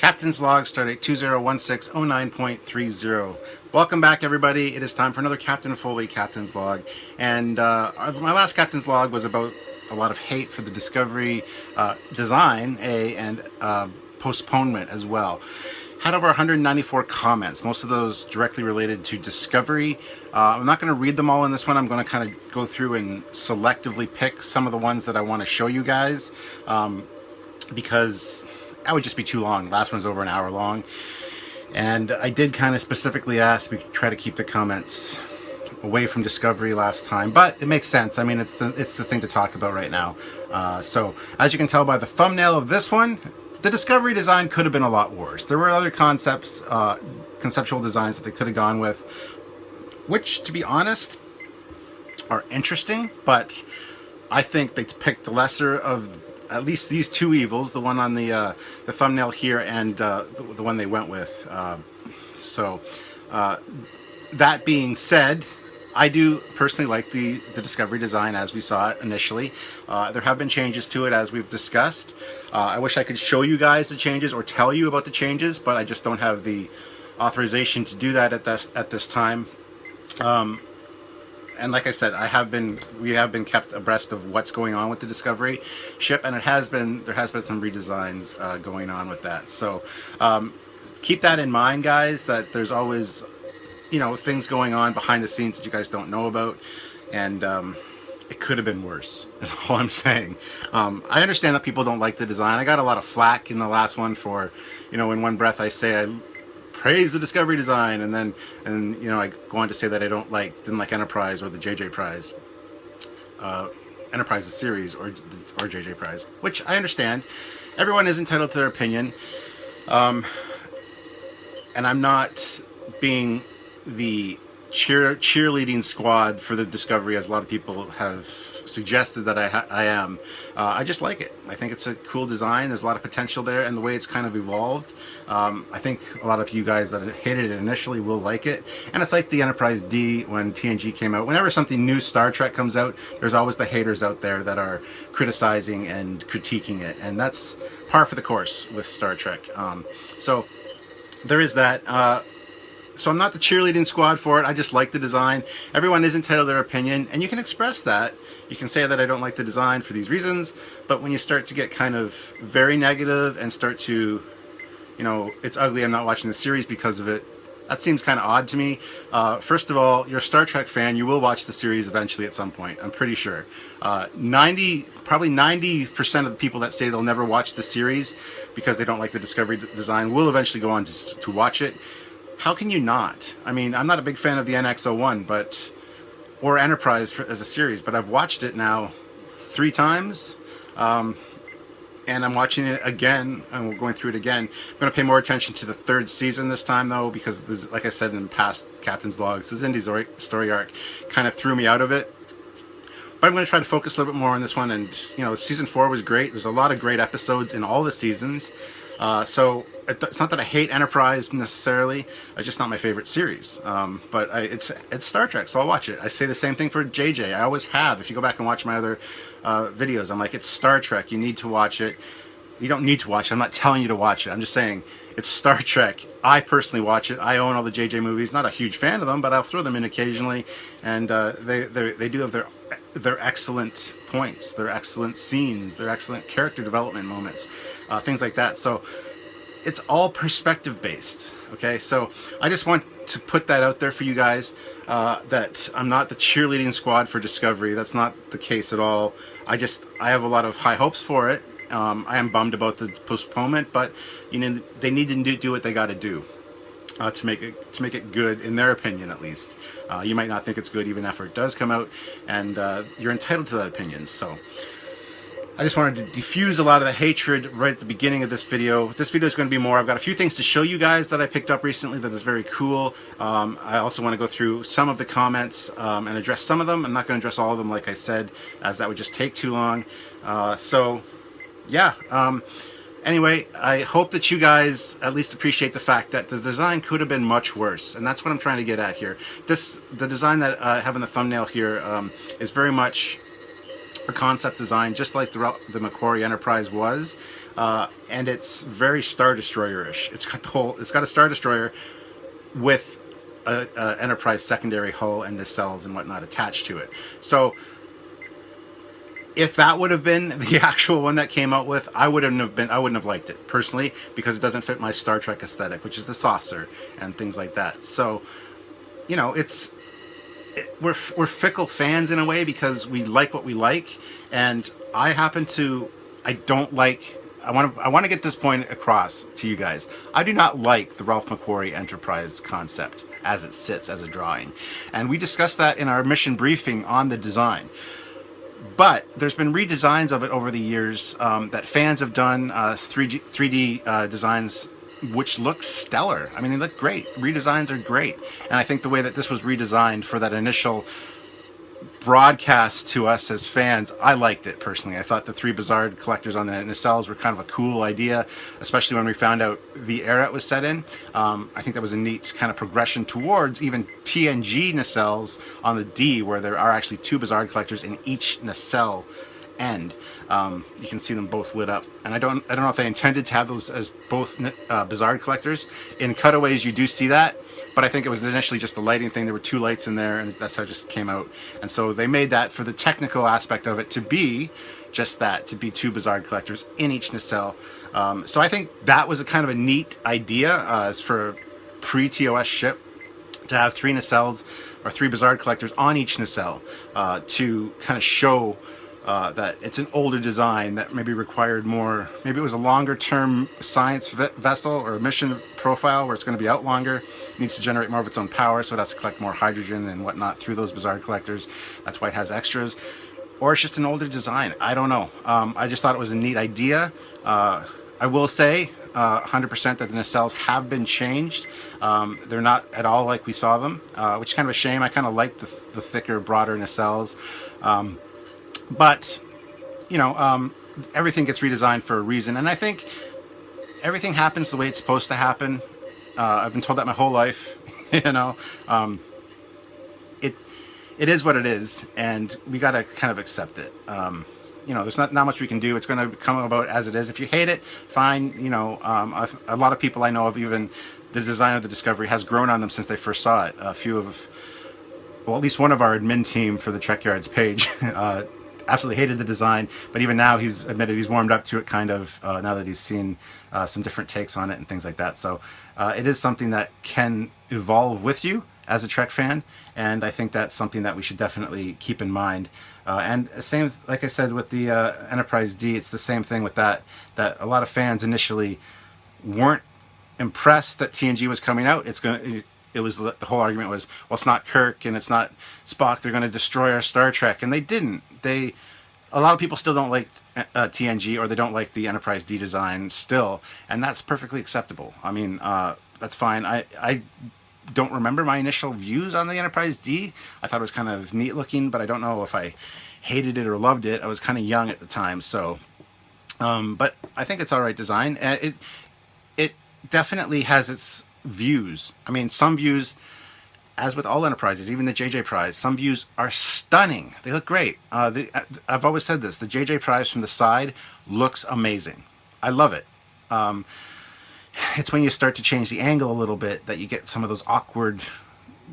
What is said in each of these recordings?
Captain's Log, stardate 2016-09.30. Welcome back, everybody. It is time for another Captain Foley Captain's Log. And my last Captain's Log was about a lot of hate for the Discovery design, and postponement as well. Had over 194 comments, most of those directly related to Discovery. I'm not going to read them all in this one. I'm going to kind of go through and selectively pick some of the ones that I want to show you guys, because that would just be too long. Last one's over an hour long. And I did kind of specifically ask we try to keep the comments away from Discovery last time, but it makes sense. I mean, it's the thing to talk about right now. So as you can tell by the thumbnail of this one, the Discovery design could have been a lot worse. There were other conceptual designs that they could have gone with, which, to be honest, are interesting, but I think they picked the lesser of at least these two evils, the one on the thumbnail here and the one they went with. That being said, I do personally like the Discovery design as we saw it initially. There have been changes to it as we've discussed. I wish I could show you guys the changes or tell you about the changes, but I just don't have the authorization to do that at this time. And like I said, we have been kept abreast of what's going on with the Discovery ship, and there has been some redesigns going on with that. So keep that in mind, guys, that there's always, things going on behind the scenes that you guys don't know about, and it could have been worse, is all I'm saying. I understand that people don't like the design. I got a lot of flack in the last one for, in one breath I say I praise the Discovery design, and I go on to say that I didn't like Enterprise or the JJ Prize, Enterprise the series or JJ Prize, which I understand. Everyone is entitled to their opinion, and I'm not being the cheerleading squad for the Discovery, as a lot of people have suggested that I am. I just like it. I think it's a cool design. There's a lot of potential there, and the way it's kind of evolved, I think a lot of you guys that hated it initially will like it. And it's like the Enterprise D when TNG came out. Whenever something new Star Trek comes out, there's always the haters out there that are criticizing and critiquing it, and that's par for the course with Star Trek. So there is that. So I'm not the cheerleading squad for it. I just like the design. Everyone is entitled to their opinion, and you can express that. You can say that I don't like the design for these reasons, but when you start to get kind of very negative and start to, it's ugly, I'm not watching the series because of it, that seems kind of odd to me. First of all, you're a Star Trek fan. You will watch the series eventually at some point, I'm pretty sure. Probably 90% of the people that say they'll never watch the series because they don't like the Discovery design will eventually go on to watch it. How can you not? I mean, I'm not a big fan of the NX-01, or Enterprise as a series, but I've watched it now 3 times, and I'm watching it again, and we're going through it again. I'm going to pay more attention to the 3rd season this time, though, because this, like I said in past Captain's Logs, this Indy story arc kind of threw me out of it. But I'm going to try to focus a little bit more on this one, and, season 4 was great. There's a lot of great episodes in all the seasons. So it's not that I hate Enterprise necessarily. It's just not my favorite series. But it's Star Trek, so I'll watch it. I say the same thing for JJ. I always have. If you go back and watch my other videos, I'm like, it's Star Trek. You need to watch it. You don't need to watch it. I'm not telling you to watch it. I'm just saying it's Star Trek. I personally watch it. I own all the JJ movies. Not a huge fan of them, but I'll throw them in occasionally. And they do have their excellent points, their excellent scenes, their excellent character development moments, things like that. So it's all perspective based. Okay, so I just want to put that out there for you guys, that I'm not the cheerleading squad for Discovery. That's not the case at all. I have a lot of high hopes for it. I am bummed about the postponement, but they need to do what they got to do to make it good, in their opinion at least. You might not think it's good even after it does come out, and you're entitled to that opinion. So I just wanted to diffuse a lot of the hatred right at the beginning of this video. This video is going to be more, I've got a few things to show you guys that I picked up recently that is very cool. I also want to go through some of the comments and address some of them. I'm not going to address all of them, like I said, as that would just take too long. Anyway, I hope that you guys at least appreciate the fact that the design could have been much worse, and that's what I'm trying to get at here. The design that I have in the thumbnail here is very much a concept design, just like the McQuarrie Enterprise was, and it's very Star Destroyer-ish. It's got a Star Destroyer with a Enterprise secondary hull and nacelles and whatnot attached to it. So if that would have been the actual one that came out with, I wouldn't have liked it personally, because it doesn't fit my Star Trek aesthetic, which is the saucer and things like that. So, you know, we're fickle fans in a way, because we like what we like, and I want to get this point across to you guys. I do not like the Ralph McQuarrie Enterprise concept as it sits as a drawing, and we discussed that in our mission briefing on the design. But there's been redesigns of it over the years that fans have done, 3D designs, which look stellar. I mean, they look great. Redesigns are great. And I think the way that this was redesigned for that initial broadcast to us as fans, I liked it personally. I thought the 3 Bizarre collectors on the nacelles were kind of a cool idea, especially when we found out the era it was set in. I think that was a neat kind of progression towards even TNG nacelles on the D, where there are actually 2 Bizarre collectors in each nacelle end. You can see them both lit up, and I don't know if they intended to have those as both Bizarre collectors. In cutaways you do see that, but I think it was initially just a lighting thing. There were 2 lights in there, and that's how it just came out. And so they made that for the technical aspect of it to be just that, to be 2 Bizarre collectors in each nacelle. So I think that was a kind of a neat idea as for a pre-TOS ship, to have 3 nacelles or 3 Bizarre collectors on each nacelle, to kind of show that it's an older design that maybe required more. Maybe it was a longer term science vessel or a mission profile where it's going to be out longer. It needs to generate more of its own power, so it has to collect more hydrogen and whatnot through those Bizarre collectors. That's why it has extras. Or it's just an older design. I don't know. I just thought it was a neat idea. I will say 100% that the nacelles have been changed. They're not at all like we saw them, which is kind of a shame. I kind of like the thicker, broader nacelles. But, you know, everything gets redesigned for a reason. And I think everything happens the way it's supposed to happen. I've been told that my whole life, you know. It is what it is, and we got to kind of accept it. You know, there's not much we can do. It's going to come about as it is. If you hate it, fine. You know, a lot of people I know of, even the design of the Discovery has grown on them since they first saw it. A few of, well, at least one of our admin team for the Trekyards page absolutely hated the design, but even now he's admitted he's warmed up to it, kind of, now that he's seen some different takes on it and things like that. So it is something that can evolve with you as a Trek fan, and I think that's something that we should definitely keep in mind. And same, like I said, with the Enterprise D, it's the same thing with that a lot of fans initially weren't impressed that TNG was coming out. It was the whole argument was, well, it's not Kirk and it's not Spock, they're going to destroy our Star Trek, and they didn't. A lot of people still don't like TNG, or they don't like the Enterprise D design still, and that's perfectly acceptable. I mean, that's fine. I don't remember my initial views on the Enterprise D. I thought it was kind of neat looking, but I don't know if I hated it or loved it. I was kind of young at the time, so but I think it's all right design. It definitely has its views. I mean, some views, as with all Enterprises, even the JJ Prize, some views are stunning. They look great. I've always said this, the JJ Prize from the side looks amazing. I love it. It's when you start to change the angle a little bit that you get some of those awkward,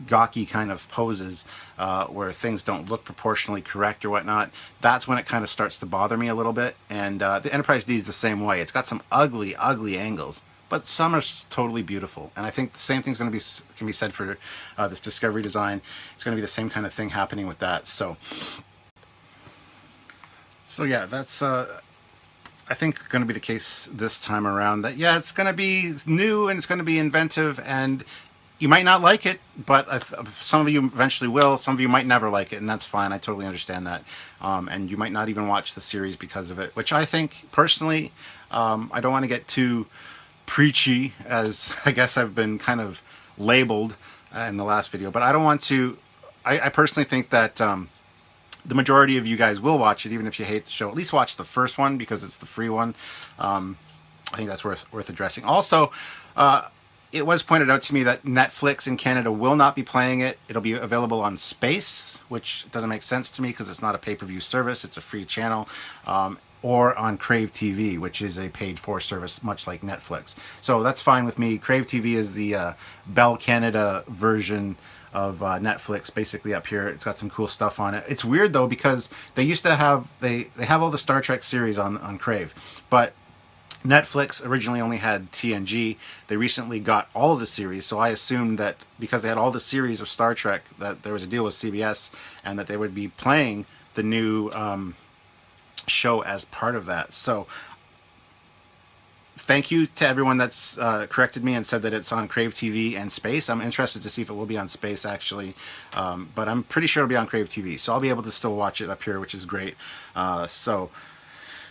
gawky kind of poses where things don't look proportionally correct or whatnot. That's when it kind of starts to bother me a little bit. And the Enterprise D is the same way. It's got some ugly, ugly angles, but some are totally beautiful. And I think the same thing's can be said for this Discovery design. It's going to be the same kind of thing happening with that. So yeah, that's I think going to be the case this time around. That yeah, it's going to be new and it's going to be inventive, and you might not like it, but some of you eventually will. Some of you might never like it, and that's fine. I totally understand that. And you might not even watch the series because of it, which I think personally, I don't want to get too preachy, as I guess I've been kind of labeled in the last video, but I don't want to. I personally think that the majority of you guys will watch it, even if you hate the show. At least watch the first one because it's the free one. I think that's worth addressing. Also, it was pointed out to me that Netflix in Canada will not be playing it. It'll be available on Space, which doesn't make sense to me because it's not a pay-per-view service. It's a free channel. Or on Crave TV, which is a paid-for service, much like Netflix. So that's fine with me. Crave TV is the Bell Canada version of Netflix, basically up here. It's got some cool stuff on it. It's weird though because they used to have they have all the Star Trek series on Crave, but Netflix originally only had TNG. They recently got all of the series, so I assumed that because they had all the series of Star Trek, that there was a deal with CBS and that they would be playing the new show as part of that. So thank you to everyone that's corrected me and said that it's on Crave TV and Space. I'm interested to see if it will be on Space actually, but I'm pretty sure it'll be on Crave TV, so I'll be able to still watch it up here, which is great. So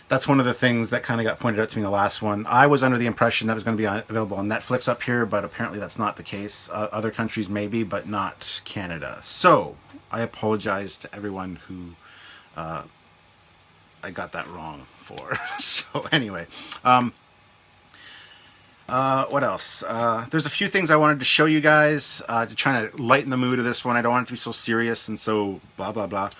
that's one of the things that kind of got pointed out to me in the last one. I was under the impression that it was going to be available on Netflix up here, but apparently that's not the case. Other countries maybe, but not Canada. So I apologize to everyone who I got that wrong for. So anyway, what else? There's a few things I wanted to show you guys to try to lighten the mood of this one. I don't want it to be so serious and so blah blah blah.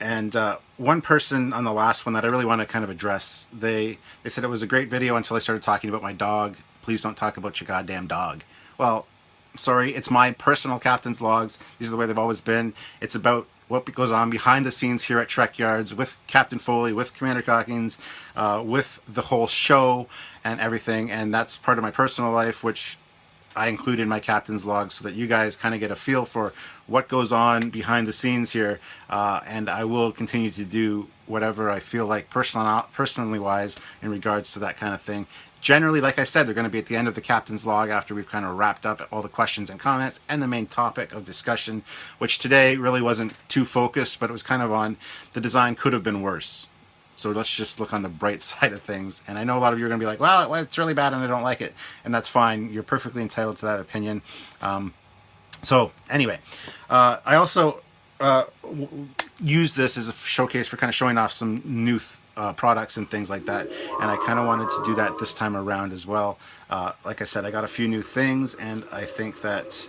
And one person on the last one that I really want to kind of address, they said it was a great video until I started talking about my dog. Please don't talk about your goddamn dog. Well, sorry, it's my personal captain's logs. These are the way they've always been. It's about what goes on behind the scenes here at Trekyards with Captain Foley, with Commander Cockings, with the whole show and everything. And that's part of my personal life, which I include in my captain's log so that you guys kind of get a feel for what goes on behind the scenes here. And I will continue to do whatever I feel like personally wise in regards to that kind of thing. Generally, like I said, they're going to be at the end of the captain's log after we've kind of wrapped up all the questions and comments and the main topic of discussion, which today really wasn't too focused, but it was kind of on the design could have been worse. So let's just look on the bright side of things. And I know a lot of you are going to be like, well, it's really bad and I don't like it. And that's fine. You're perfectly entitled to that opinion. So anyway, I also use this as a showcase for kind of showing off some new products and things like that, and I kind of wanted to do that this time around as well. Like I said, I got a few new things, and I think that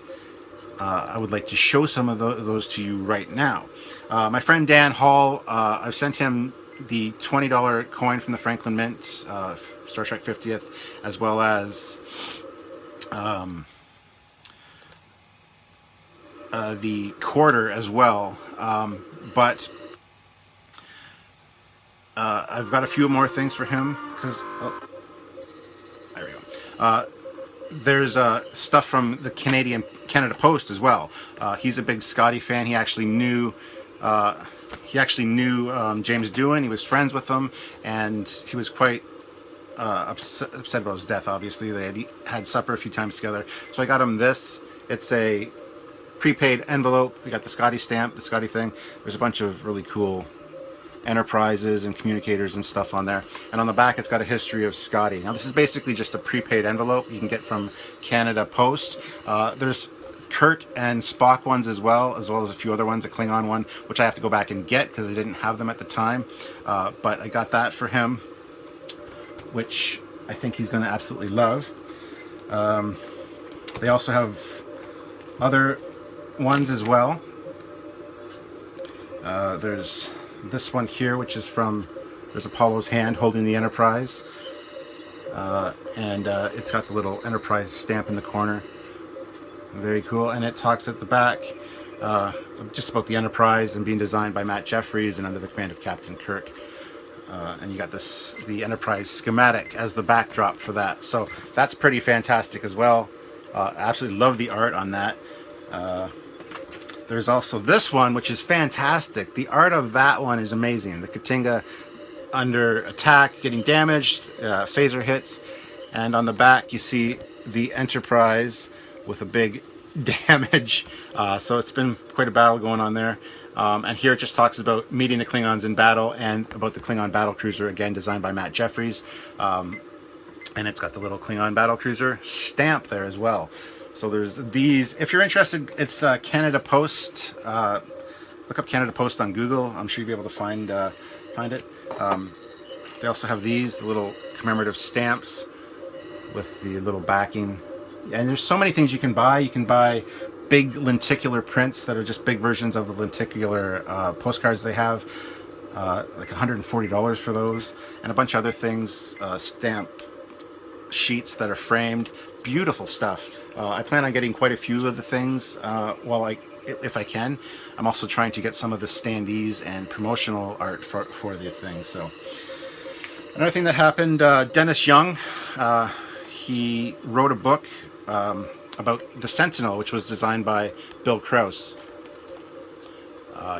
I would like to show some of those to you right now. My friend Dan Hall, I've sent him the $20 coin from the Franklin Mint, Star Trek 50th, as well as the quarter as well, but I've got a few more things for him because there we go. There's stuff from the Canada Post as well. He's a big Scotty fan. He actually knew James Doohan. He was friends with him, and he was quite upset about his death. Obviously, they had supper a few times together. So I got him this. It's a prepaid envelope. We got the Scotty stamp, the Scotty thing. There's a bunch of really cool enterprises and communicators and stuff on there, and on the back it's got a history of Scotty. Now this is basically just a prepaid envelope you can get from Canada Post. There's Kirk and Spock ones as well as a few other ones, a Klingon one which I have to go back and get because I didn't have them at the time, but I got that for him, which I think he's going to absolutely love. They also have other ones as well. There's this one here, which is there's Apollo's hand holding the Enterprise, and it's got the little Enterprise stamp in the corner. Very cool. And it talks at the back just about the Enterprise and being designed by Matt Jeffries and under the command of Captain Kirk. And you got the Enterprise schematic as the backdrop for that. So that's pretty fantastic as well. Absolutely love the art on that. There's also this one, which is fantastic. The art of that one is amazing. The Katinga under attack, getting damaged, phaser hits, and on the back you see the Enterprise with a big damage. So it's been quite a battle going on there. And here it just talks about meeting the Klingons in battle and about the Klingon battlecruiser, again designed by Matt Jeffries. And it's got the little Klingon battlecruiser stamp there as well. So there's these. If you're interested, it's Canada Post. Look up Canada Post on Google. I'm sure you'll be able to find it. They also have these, the little commemorative stamps with the little backing And there's so many things you can buy. You can buy big lenticular prints that are just big versions of the lenticular postcards they have, like $140 for those, and a bunch of other things, stamp sheets that are framed. Beautiful stuff. I plan on getting quite a few of the things if I can. I'm also trying to get some of the standees and promotional art for the thing. So another thing that happened, Dennis Young, he wrote a book about the Sentinel, which was designed by Bill Krause.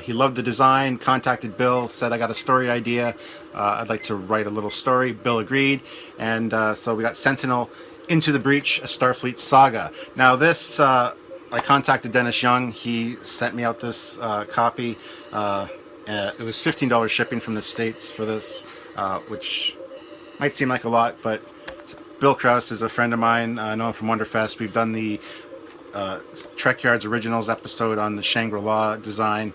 He loved the design, contacted Bill, said, I got a story idea, I'd like to write a little story. Bill agreed, and so we got Sentinel Into the Breach, a Starfleet saga. Now this, I contacted Dennis Young, he sent me out this copy. It was $15 shipping from the States for this, which might seem like a lot, but Bill Krause is a friend of mine. I know him from Wonderfest. We've done the Trekyards Originals episode on the Shangri-La design.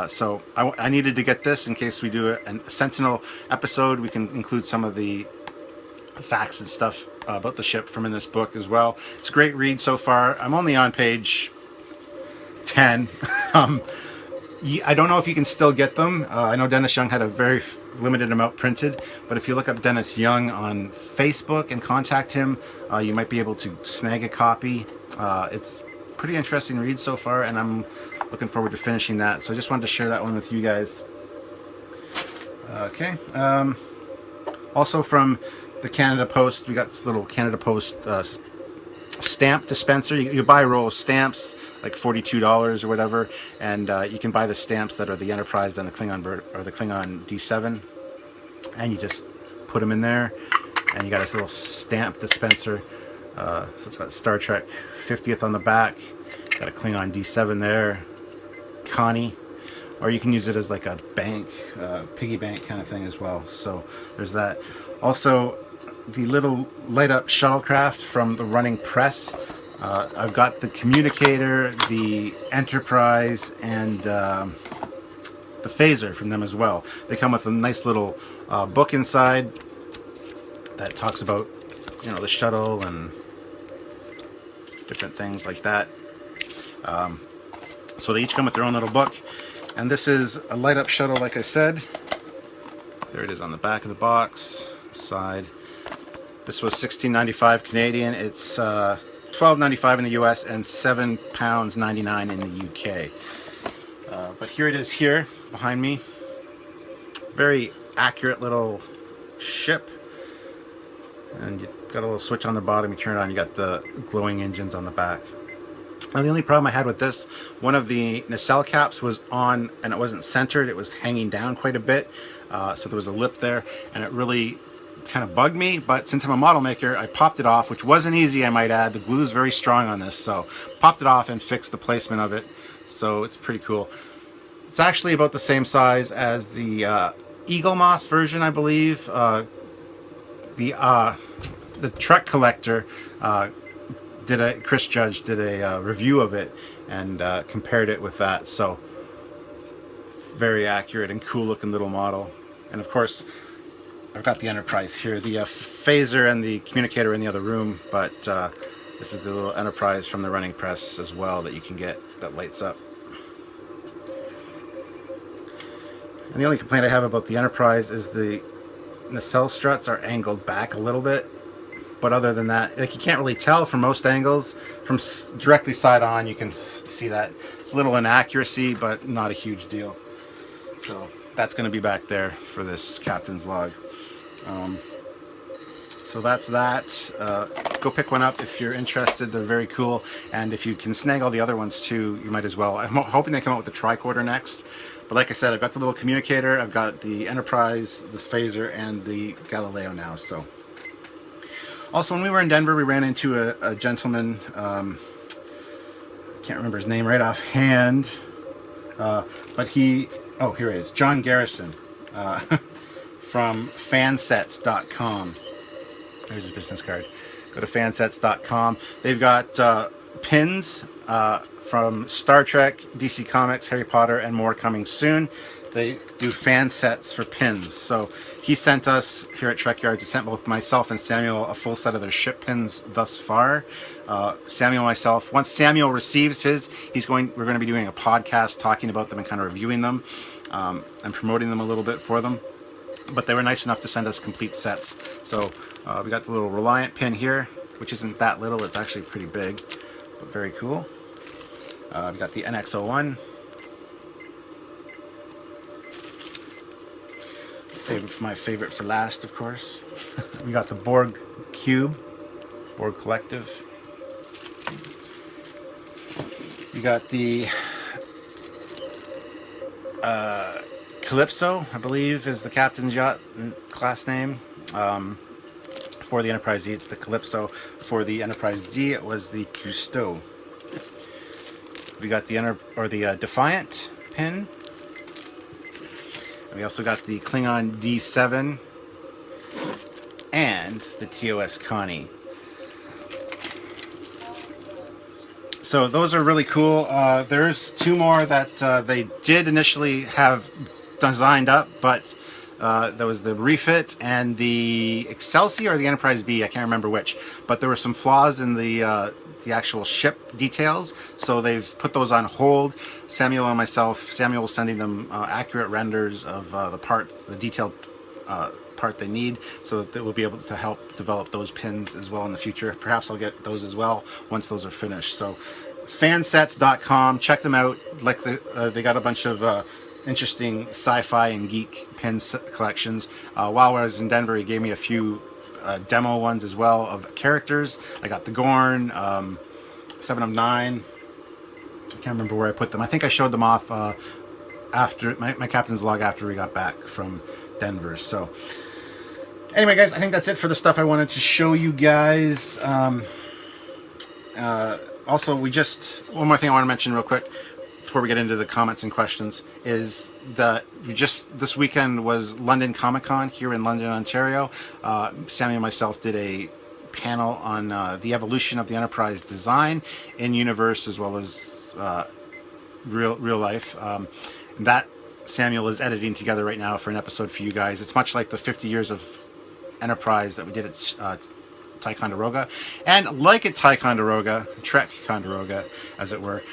So I needed to get this in case we do a Sentinel episode. We can include some of the facts and stuff about the ship from in this book as well. It's a great read so far. I'm only on page 10. I don't know if you can still get them. I know Dennis Young had a very limited amount printed, but if you look up Dennis Young on Facebook and contact him, you might be able to snag a copy. It's pretty interesting read so far, and I'm looking forward to finishing that. So I just wanted to share that one with you guys. Okay. Also from the Canada Post, we got this little Canada Post stamp dispenser. You buy a roll of stamps, like $42 or whatever, and you can buy the stamps that are the Enterprise and the Klingon bird, or the Klingon D7, and you just put them in there, and you got this little stamp dispenser. So it's got Star Trek 50th on the back, got a Klingon D7 there, Connie, or you can use it as like a bank, piggy bank kind of thing as well. So there's that. Also, the little light up shuttlecraft from the running press. I've got the communicator, the Enterprise, and the phaser from them as well. They come with a nice little book inside that talks about, the shuttle and different things like that. So they each come with their own little book, and this is a light up shuttle, like I said. There it is on the back of the box, side. This was $16.95 Canadian. It's $12.95 in the US and £7.99 in the UK. But here it is here behind me. Very accurate little ship. And you've got a little switch on the bottom. You turn it on, you got the glowing engines on the back. Now the only problem I had with this, one of the nacelle caps was on and it wasn't centered. It was hanging down quite a bit. So there was a lip there, and it really kind of bugged me. But since I'm a model maker, I popped it off, which wasn't easy, I might add. The glue is very strong on this, so popped it off and fixed the placement of it. So it's pretty cool. It's actually about the same size as the Eagle Moss version, I believe. The Trek Collector Chris Judge did a review of it and compared it with that. So very accurate and cool looking little model. And of course, I've got the Enterprise here. The phaser and the communicator in the other room, but this is the little Enterprise from the running press as well that you can get that lights up. And the only complaint I have about the Enterprise is the nacelle struts are angled back a little bit. But other than that, like, you can't really tell from most angles. From directly side on, you can see that it's a little inaccuracy, but not a huge deal. So that's going to be back there for this captain's log. So that's that. Go pick one up if you're interested. They're very cool, and if you can snag all the other ones too, you might as well. I'm hoping they come out with the tricorder next. But like I said, I've got the little communicator, I've got the Enterprise, the phaser, and the Galileo now. So. Also, when we were in Denver, we ran into a gentleman, can't remember his name right offhand, but he, oh, here he is, John Garrison, from fansets.com. There's his business card. Go to fansets.com. They've got pins from Star Trek, DC Comics, Harry Potter, and more coming soon. They do fan sets for pins. So he sent us here at Trekyards, he sent both myself and Samuel a full set of their ship pins thus far. Samuel and myself, once Samuel receives his, we're going to be doing a podcast talking about them and kind of reviewing them and promoting them a little bit for them. But they were nice enough to send us complete sets. So we got the little Reliant pin here, which isn't that little, it's actually pretty big, but very cool. We got the NX01. Save my favorite for last, of course. We got the Borg Cube, Borg Collective. We got the Calypso, I believe is the Captain's Yacht class name. For the Enterprise E, it's the Calypso. For the Enterprise D, it was the Cousteau. We got the Defiant pin. And we also got the Klingon D7 and the TOS Connie. So those are really cool. There's two more that they did initially have designed up, but there was the Refit and the Excelsior or the Enterprise B, I can't remember which, but there were some flaws in the actual ship details, so they've put those on hold. Samuel and myself, Samuel was sending them accurate renders of the parts, the detailed part they need, so that they will be able to help develop those pins as well in the future. Perhaps I'll get those as well once those are finished. So fansets.com, check them out. Like they got a bunch of interesting sci-fi and geek pin collections. While I was in Denver, he gave me a few demo ones as well of characters. I got the Gorn, 7 of 9. I can't remember where I put them. I think I showed them off after my captain's log after we got back from Denver. So anyway, guys, I think that's it for the stuff I wanted to show you guys. Also, one more thing I want to mention real quick before we get into the comments and questions is that this weekend was London Comic-Con here in London, Ontario. Sammy and myself did a panel on the evolution of the Enterprise design in universe as well as real life. That Samuel is editing together right now for an episode for you guys. It's much like the 50 years of Enterprise that we did at Ticonderoga, and like at Ticonderoga, Trekyards, as it were,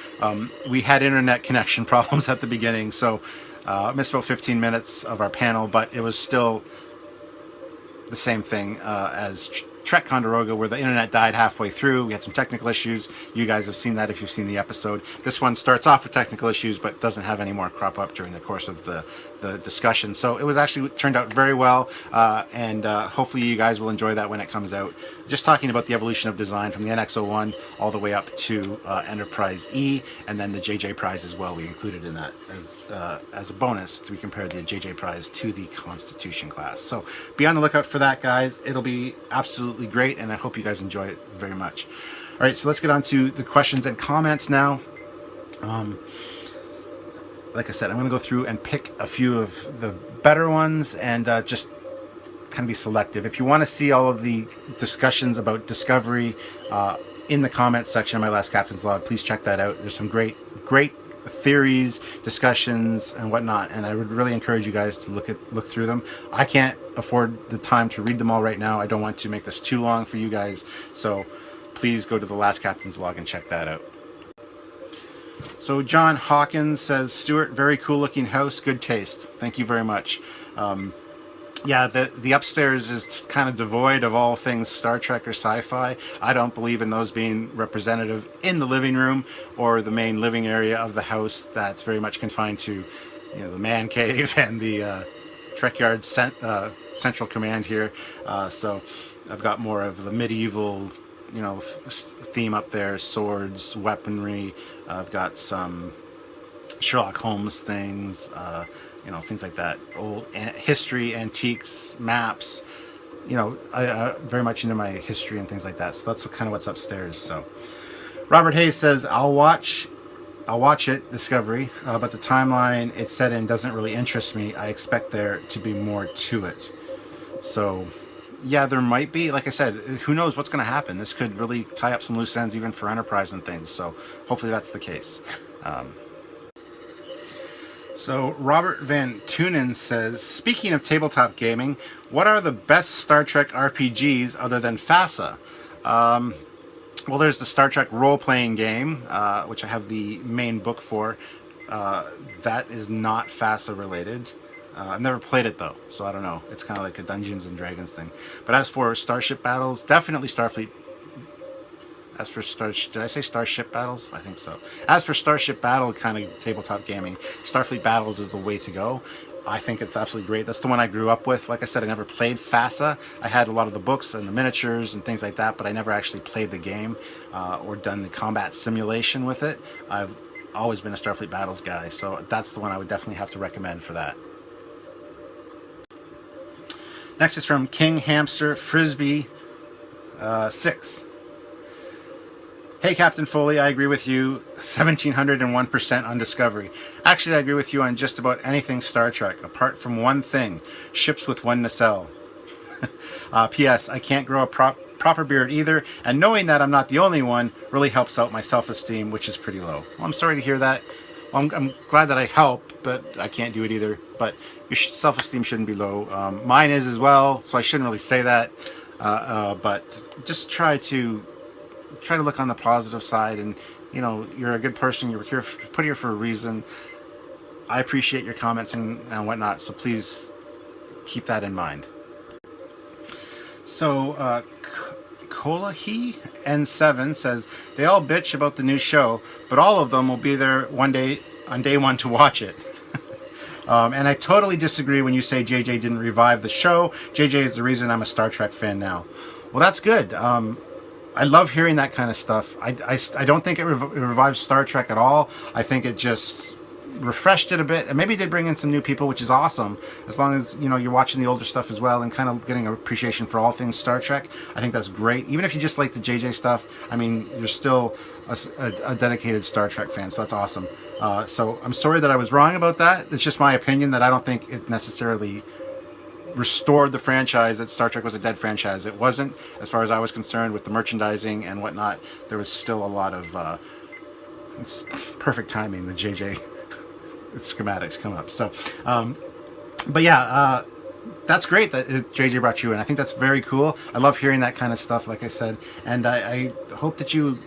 we had internet connection problems at the beginning, so missed about 15 minutes of our panel, but it was still the same thing as Trekyards, where the internet died halfway through. We had some technical issues. You guys have seen that if you've seen the episode. This one starts off with technical issues, but doesn't have any more crop up during the course of the discussion. So it was actually turned out very well, and hopefully you guys will enjoy that when it comes out. Just talking about the evolution of design from the NX01 all the way up to Enterprise E, and then the JJ Prize as well. We included in that as a bonus. We compared the JJ Prize to the Constitution class. So be on the lookout for that, guys. It'll be absolutely great, and I hope you guys enjoy it very much. All right, so let's get on to the questions and comments now. Like I said, I'm going to go through and pick a few of the better ones and just kind of be selective. If you want to see all of the discussions about Discovery in the comments section of my last Captain's Log, please check that out. There's some great theories, discussions, and whatnot, and I would really encourage you guys to look through them. I can't afford the time to read them all right now. I don't want to make this too long for you guys, so please go to the last Captain's Log and check that out. So John Hawkins says, Stuart, very cool looking house, good taste. Thank you very much. Yeah, the upstairs is kind of devoid of all things Star Trek or sci-fi. I don't believe in those being representative in the living room or the main living area of the house. That's very much confined to, the man cave and the Trekyards Central Command here. So I've got more of the medieval, theme up there, swords, weaponry. I've got some Sherlock Holmes things, things like that. Old history, antiques, maps. I very much into my history and things like that. So that's kind of what's upstairs. So Robert Hayes says, I'll watch it, Discovery, but the timeline it's set in doesn't really interest me. I expect there to be more to it. So yeah, there might be. Like I said, who knows what's going to happen. This could really tie up some loose ends even for Enterprise and things. So hopefully that's the case. So Robert Van Tunen says, speaking of tabletop gaming, what are the best Star Trek RPGs other than FASA? Well, there's the Star Trek role-playing game, which I have the main book for. That is not FASA related. I've never played it though, so I don't know. It's kind of like a Dungeons and Dragons thing. But as for Starship Battles, definitely Starfleet. As for did I say Starship Battles? I think so. As for Starship Battle kind of tabletop gaming, Starfleet Battles is the way to go. I think it's absolutely great. That's the one I grew up with. Like I said, I never played FASA. I had a lot of the books and the miniatures and things like that, but I never actually played the game or done the combat simulation with it. I've always been a Starfleet Battles guy, so that's the one I would definitely have to recommend for that. Next is from King Hamster Frisbee 6. Hey, Captain Foley, I agree with you 1701% on Discovery. Actually, I agree with you on just about anything Star Trek, apart from one thing, ships with one nacelle. P.S. I can't grow a proper beard either, and knowing that I'm not the only one really helps out my self-esteem, which is pretty low. Well, I'm sorry to hear that. Well, I'm glad that I help, but I can't do it either. But your self-esteem shouldn't be low. Mine is as well, so I shouldn't really say that. But just try to look on the positive side, and you know, you're a good person. You're here, put here for a reason. I appreciate your comments and whatnot, so please keep that in mind. So Kolahi N7 says they all bitch about the new show, but all of them will be there one day on day one to watch it. And I totally disagree when you say JJ didn't revive the show. JJ is the reason I'm a Star Trek fan now. Well, that's good. I love hearing that kind of stuff. I don't think it revives Star Trek at all. I think it just refreshed it a bit, and maybe did bring in some new people, which is awesome. As long as you know you're watching the older stuff as well and kind of getting an appreciation for all things Star Trek, I think that's great. Even if you just like the JJ stuff, I mean, you're still a dedicated Star Trek fan, so that's awesome. So I'm sorry that I was wrong about that. It's just my opinion that I don't think it necessarily restored the franchise, that Star Trek was a dead franchise. It wasn't, as far as I was concerned, with the merchandising and whatnot. There was still a lot of it's perfect timing, the JJ schematics come up. So but yeah, that's great that JJ brought you in. I think that's very cool. I love hearing that kind of stuff, like I said, and I hope that you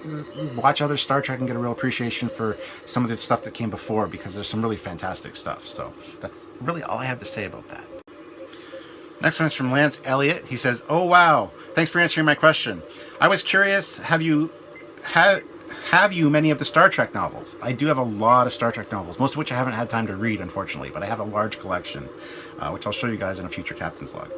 watch other Star Trek and get a real appreciation for some of the stuff that came before, because there's some really fantastic stuff. So that's really all I have to say about that. Next one is from Lance Elliott. He says, "Oh wow, thanks for answering my question. I was curious, have you many of the Star Trek novels?" I do have a lot of Star Trek novels, most of which I haven't had time to read, unfortunately, but I have a large collection, which I'll show you guys in a future Captain's Log.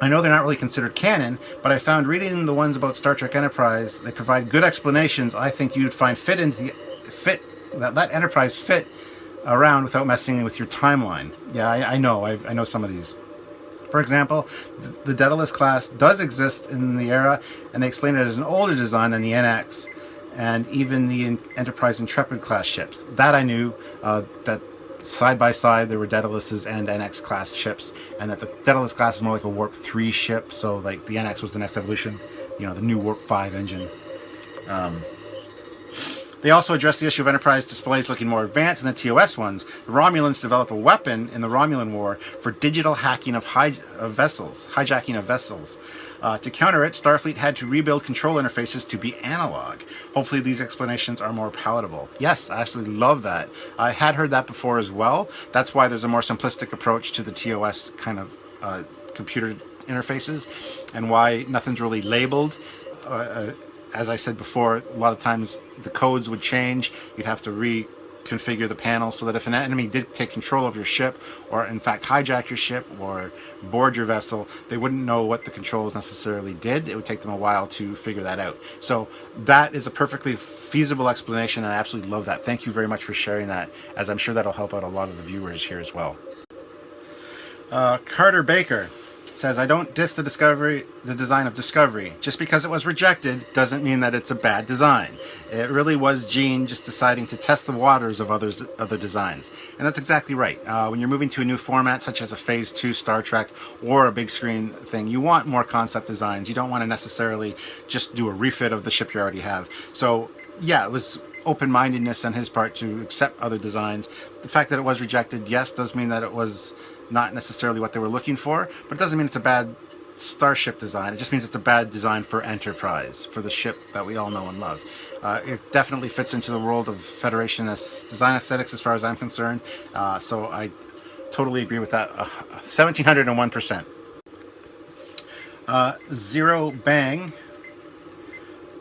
I know they're not really considered canon, but I found reading the ones about Star Trek Enterprise, they provide good explanations I think you'd find that Enterprise fit around without messing with your timeline. Yeah, I know some of these. For example, the Daedalus class does exist in the era, and they explain it as an older design than the NX, and even the Enterprise Intrepid class ships. That I knew, that side by side there were Daedaluses and NX class ships, and that the Daedalus class is more like a Warp 3 ship, so like the NX was the next evolution, you know, the new Warp 5 engine. They also address the issue of Enterprise displays looking more advanced than the TOS ones. The Romulans develop a weapon in the Romulan War for digital hacking of hijacking of vessels. To counter it, Starfleet had to rebuild control interfaces to be analog. Hopefully these explanations are more palatable. Yes, I actually love that. I had heard that before as well. That's why there's a more simplistic approach to the TOS kind of computer interfaces, and why nothing's really labeled. As I said before, a lot of times the codes would change. You'd have to reconfigure the panel so that if an enemy did take control of your ship, or in fact hijack your ship or board your vessel, they wouldn't know what the controls necessarily did. It would take them a while to figure that out. So that is a perfectly feasible explanation, and I absolutely love that. Thank you very much for sharing that, as I'm sure that'll help out a lot of the viewers here as well. Carter Baker says, "I don't diss the design of Discovery. Just because it was rejected doesn't mean that it's a bad design. It really was Gene just deciding to test the waters of other designs." And that's exactly right. When you're moving to a new format, such as a Phase 2 Star Trek or a big screen thing, you want more concept designs. You don't want to necessarily just do a refit of the ship you already have. So yeah, it was open-mindedness on his part to accept other designs. The fact that it was rejected, yes, does mean that it was not necessarily what they were looking for, but it doesn't mean it's a bad starship design. It just means it's a bad design for Enterprise, for the ship that we all know and love. It definitely fits into the world of Federation design aesthetics as far as I'm concerned, so I totally agree with that. 1701%. Zero Bang.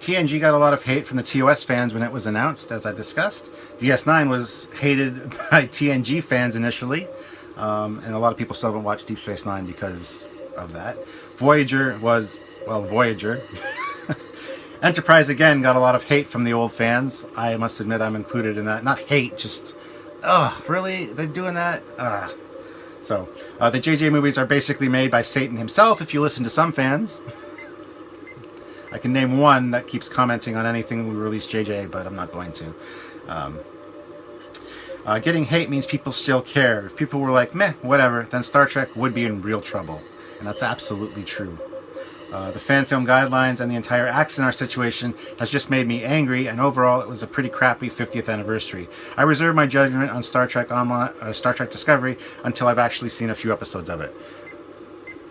TNG got a lot of hate from the TOS fans when it was announced, as I discussed. DS9 was hated by TNG fans initially, and a lot of people still haven't watched Deep Space Nine because of that. Voyager was, well, Voyager. Enterprise, again, got a lot of hate from the old fans. I must admit I'm included in that. Not hate, just, ugh, really? They're doing that? Ugh. So, the JJ movies are basically made by Satan himself, if you listen to some fans. I can name one that keeps commenting on anything we release JJ, but I'm not going to. Getting hate means people still care. If people were like, meh, whatever, then Star Trek would be in real trouble. And that's absolutely true. The fan film guidelines and the entire Axanar situation has just made me angry, and overall it was a pretty crappy 50th anniversary. I reserve my judgment on Star Trek Star Trek Discovery until I've actually seen a few episodes of it.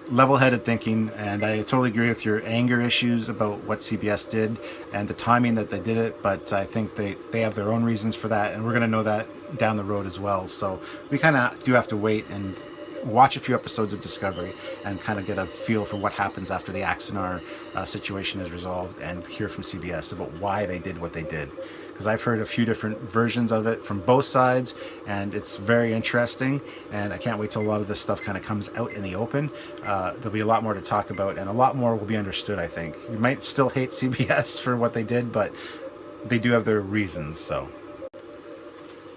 Level-headed thinking, and I totally agree with your anger issues about what CBS did and the timing that they did it, but I think they have their own reasons for that, and we're going to know that down the road as well. So we kind of do have to wait and watch a few episodes of Discovery and kind of get a feel for what happens after the Axanar situation is resolved, and hear from CBS about why they did what they did. Because I've heard a few different versions of it from both sides, and it's very interesting, and I can't wait till a lot of this stuff kind of comes out in the open. There'll be a lot more to talk about, and a lot more will be understood, I think. You might still hate CBS for what they did, but they do have their reasons, so.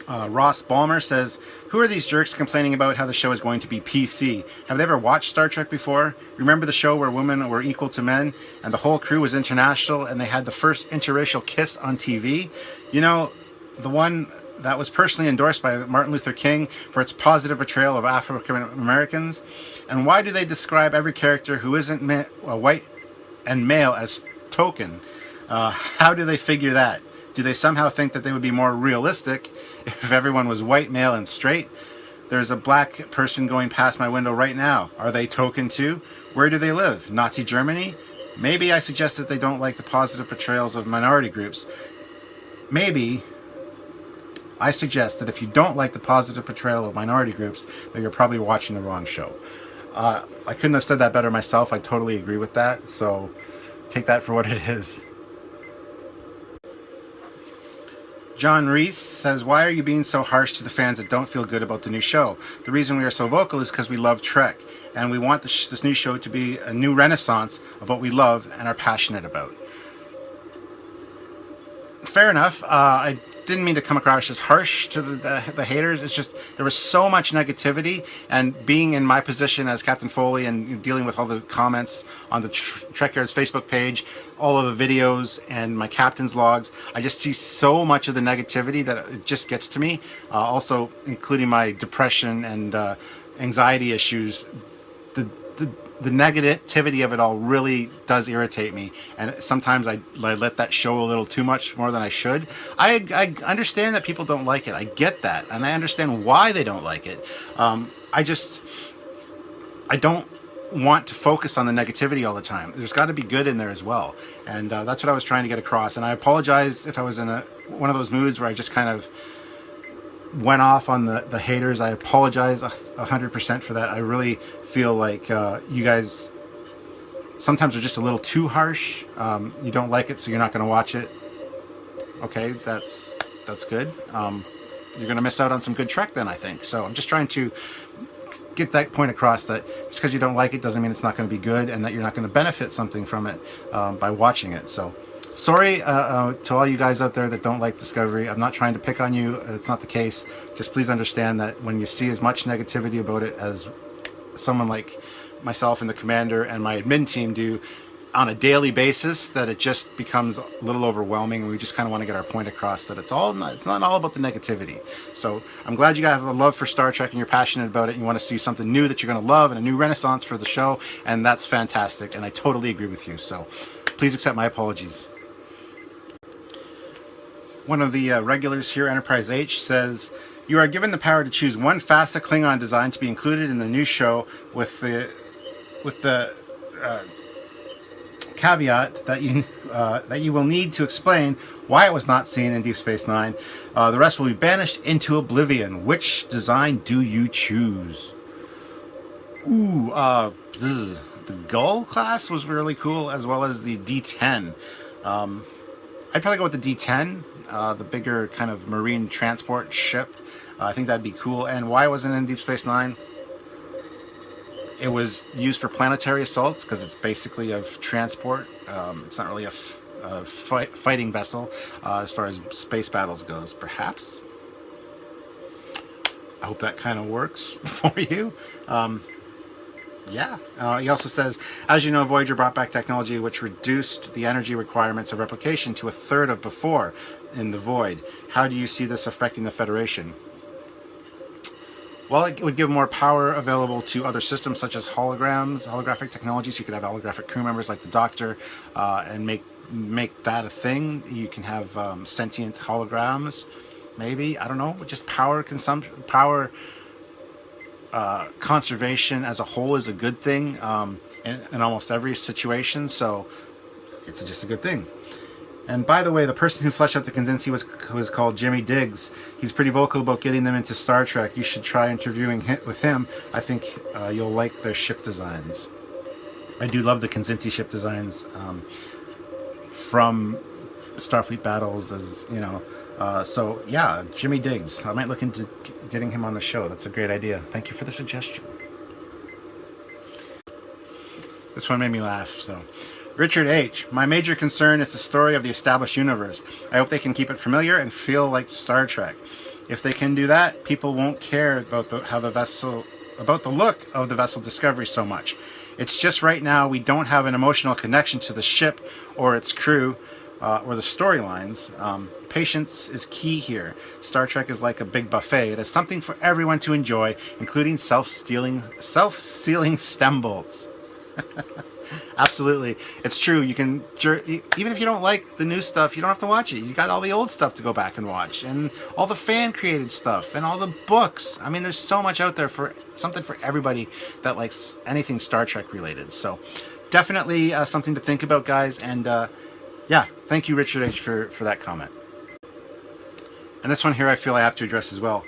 Ross Ballmer says, who are these jerks complaining about how the show is going to be PC? Have they ever watched Star Trek before? Remember the show where women were equal to men and the whole crew was international and they had the first interracial kiss on TV? You know, the one that was personally endorsed by Martin Luther King for its positive portrayal of African Americans? And why do they describe every character who isn't white and male as token? How do they figure that? Do they somehow think that they would be more realistic if everyone was white, male, and straight? There's a black person going past my window right now. Are they token too? Where do they live? Nazi Germany? Maybe I suggest that they don't like the positive portrayals of minority groups. Maybe I suggest that if you don't like the positive portrayal of minority groups, that you're probably watching the wrong show. I couldn't have said that better myself. I totally agree with that. So take that for what it is. John Reese says, why are you being so harsh to the fans that don't feel good about the new show? The reason we are so vocal is because we love Trek, and we want this new show to be a new renaissance of what we love and are passionate about. Fair enough. I didn't mean to come across as harsh to the haters. It's just there was so much negativity, and being in my position as Captain Foley and dealing with all the comments on the Trekyards Facebook page, all of the videos and my captain's logs, I just see so much of the negativity that it just gets to me. Also including my depression and anxiety issues. The negativity of it all really does irritate me, and sometimes I let that show a little too much, more than I should. I understand that people don't like it. I get that, and I understand why they don't like it. I don't want to focus on the negativity all the time. There's got to be good in there as well, and that's what I was trying to get across. And I apologize if I was in one of those moods where I just kind of went off on the haters. I apologize 100% for that. I really feel like you guys sometimes are just a little too harsh. You don't like it, so you're not going to watch it. Okay, that's good. You're going to miss out on some good Trek then, I think. So I'm just trying to get that point across, that just because you don't like it doesn't mean it's not going to be good, and that you're not going to benefit something from it by watching it. So sorry to all you guys out there that don't like Discovery. I'm not trying to pick on you. It's not the case. Just please understand that when you see as much negativity about it as someone like myself and the commander and my admin team do on a daily basis, that it just becomes a little overwhelming, and we just kind of want to get our point across that it's not all about the negativity. So I'm glad you guys have a love for Star Trek and you're passionate about it and you want to see something new that you're going to love and a new renaissance for the show, and that's fantastic, and I totally agree with you. So please accept my apologies. one of the regulars here, Enterprise H, says, "You are given the power to choose one facet Klingon design to be included in the new show with the caveat that you will need to explain why it was not seen in Deep Space Nine. The rest will be banished into oblivion. Which design do you choose?" Ooh, the Gull class was really cool, as well as the D10. I'd probably go with the D10, the bigger kind of marine transport ship. I think that'd be cool. And why wasn't it in Deep Space Nine? It was used for planetary assaults because it's basically a transport. It's not really a fighting vessel as far as space battles goes. Perhaps. I hope that kind of works for you. Yeah. He also says, as you know, Voyager brought back technology which reduced the energy requirements of replication to a third of before in the Void. How do you see this affecting the Federation? Well, it would give more power available to other systems such as holographic technology, so you could have holographic crew members like the Doctor and make that a thing. You can have sentient holograms, maybe. I don't know. Just power consumption, power conservation as a whole is a good thing in almost every situation, so it's just a good thing. And by the way, the person who fleshed out the Kinzinsi was called Jimmy Diggs. He's pretty vocal about getting them into Star Trek. You should try interviewing with him. I think you'll like their ship designs. I do love the Kinzinsi ship designs from Starfleet battles, as you know. So yeah, Jimmy Diggs. I might look into getting him on the show. That's a great idea. Thank you for the suggestion. This one made me laugh, so... Richard H. My major concern is the story of the established universe. I hope they can keep it familiar and feel like Star Trek. If they can do that, people won't care about the look of the vessel Discovery so much. It's just right now we don't have an emotional connection to the ship or its crew or the storylines. Patience is key here. Star Trek is like a big buffet. It has something for everyone to enjoy, including self-sealing stem bolts. Absolutely, it's true. You can, even if you don't like the new stuff, you don't have to watch it. You got all the old stuff to go back and watch, and all the fan-created stuff, and all the books. I mean, there's so much out there for something for everybody that likes anything Star Trek related. So, definitely something to think about, guys. And yeah, thank you, Richard H, for that comment. And this one here, I feel I have to address as well.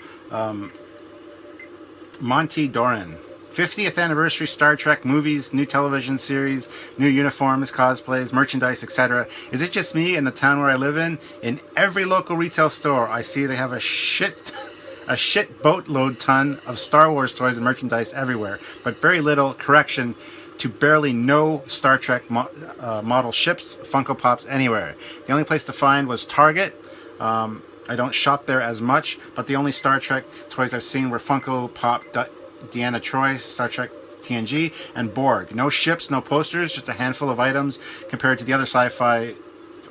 Monty Doran. 50th anniversary Star Trek movies, new television series, new uniforms, cosplays, merchandise, etc. Is it just me in the town where I live in? In every local retail store, I see they have a shit boatload ton of Star Wars toys and merchandise everywhere, but very little, correction, to barely no Star Trek model ships, Funko Pops, anywhere. The only place to find was Target. I don't shop there as much, but the only Star Trek toys I've seen were Funko Pop Deanna Troi, Star Trek TNG, and Borg. No ships, no posters, just a handful of items compared to the other sci-fi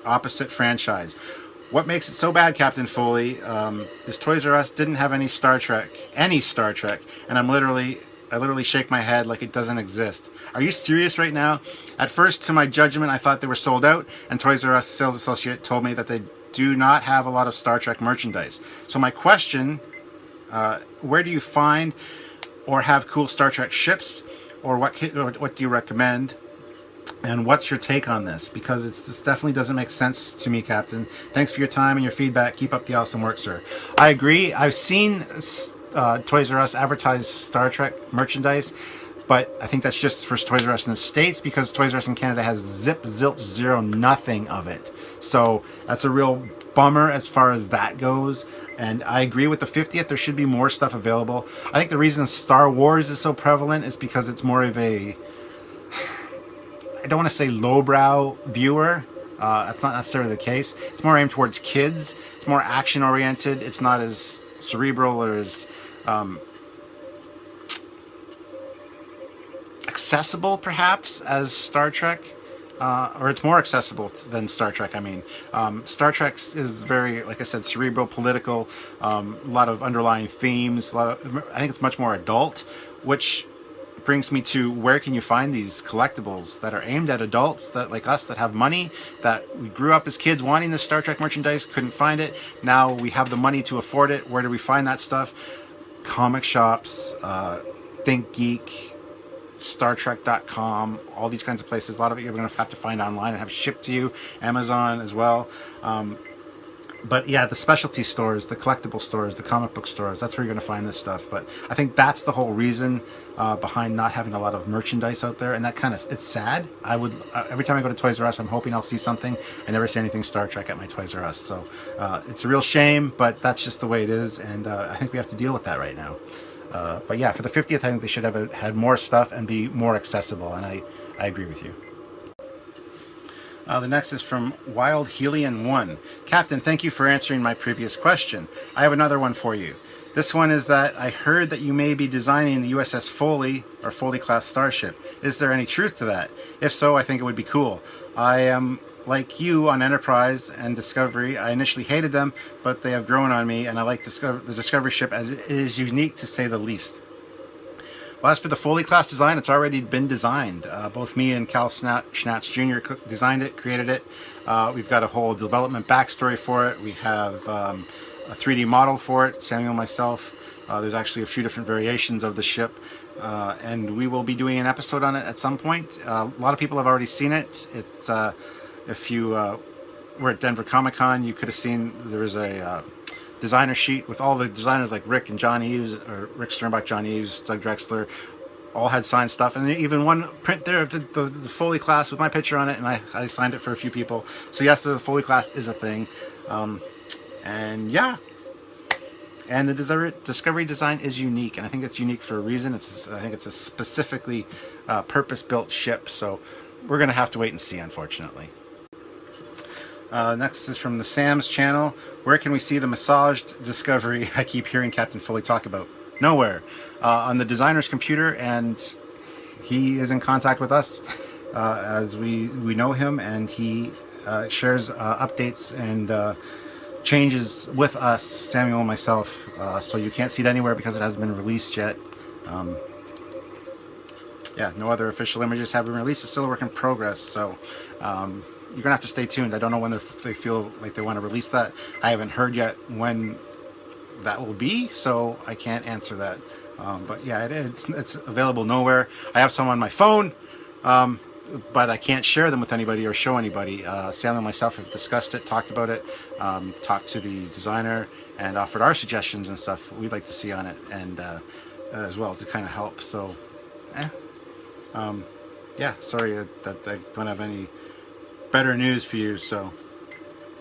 opposite franchise. What makes it so bad, Captain Foley, is Toys R Us didn't have any Star Trek, and I literally shake my head like it doesn't exist. Are you serious right now? At first, to my judgment, I thought they were sold out, and Toys R Us sales associate told me that they do not have a lot of Star Trek merchandise. So my question, where do you find or have cool Star Trek ships, or what do you recommend, and what's your take on this? Because this definitely doesn't make sense to me, Captain. Thanks for your time and your feedback. Keep up the awesome work, sir. I agree. I've seen Toys R Us advertise Star Trek merchandise, but I think that's just for Toys R Us in the States, because Toys R Us in Canada has zip, zilch, zero, nothing of it. So that's a real bummer as far as that goes. And I agree with the 50th. There should be more stuff available. I think the reason Star Wars is so prevalent is because it's more of a, I don't want to say lowbrow viewer. That's not necessarily the case. It's more aimed towards kids. It's more action oriented. It's not as cerebral or as accessible perhaps as Star Trek. Or it's more accessible than Star Trek, I mean. Star Trek is very, like I said, cerebral, political, a lot of underlying themes. I think it's much more adult, which brings me to where can you find these collectibles that are aimed at adults that like us that have money, that we grew up as kids wanting this Star Trek merchandise, couldn't find it. Now we have the money to afford it. Where do we find that stuff? Comic shops, Think Geek, StarTrek.com, all these kinds of places. A lot of it you're going to have to find online and have shipped to you. Amazon as well. But yeah, the specialty stores, the collectible stores, the comic book stores, that's where you're going to find this stuff. But I think that's the whole reason behind not having a lot of merchandise out there. And that kind of, it's sad. I would, every time I go to Toys R Us, I'm hoping I'll see something. I never see anything Star Trek at my Toys R Us. So it's a real shame, but that's just the way it is. And I think we have to deal with that right now. But yeah, for the 50th, I think they should have had more stuff and be more accessible. And I agree with you. The next is from Wild Helian 1. Captain, thank you for answering my previous question. I have another one for you. This one is that I heard that you may be designing the USS Foley or Foley class starship. Is there any truth to that? If so, I think it would be cool. I am like you on Enterprise and Discovery. I initially hated them, but they have grown on me, and I like the Discovery ship as it is unique to say the least. Well, as for the Foley class design, it's already been designed. Both me and Cal Schnatz Jr. designed it, created it. We've got a whole development backstory for it. We have a 3D model for it, Samuel and myself. There's actually a few different variations of the ship. And we will be doing an episode on it at some point. A lot of people have already seen it. It's if you were at Denver Comic Con, you could have seen there was a designer sheet with all the designers like Rick and John Eves, or Rick Sternbach, John Eves, Doug Drexler, all had signed stuff. And even one print there of the Foley class with my picture on it, and I signed it for a few people. So yes, the Foley class is a thing. And yeah. And the Discovery design is unique, and I think it's unique for a reason. I think it's a specifically purpose-built ship, so we're going to have to wait and see, unfortunately. Next is from the Sam's channel. Where can we see the massaged Discovery I keep hearing Captain Foley talk about? Nowhere. On the designer's computer, and he is in contact with us as we know him, and he shares updates and changes with us, Samuel and myself. So you can't see it anywhere because it hasn't been released yet. Yeah, no other official images have been released. It's still a work in progress, so you're gonna have to stay tuned. I don't know when they feel like they want to release that. I haven't heard yet when that will be, so I can't answer that. But yeah, it's available nowhere. I have some on my phone, but I can't share them with anybody or show anybody. Sam and myself have discussed it, talked about it, talked to the designer, and offered our suggestions and stuff we'd like to see on it, and as well to kind of help. So, yeah, sorry that I don't have any better news for you. So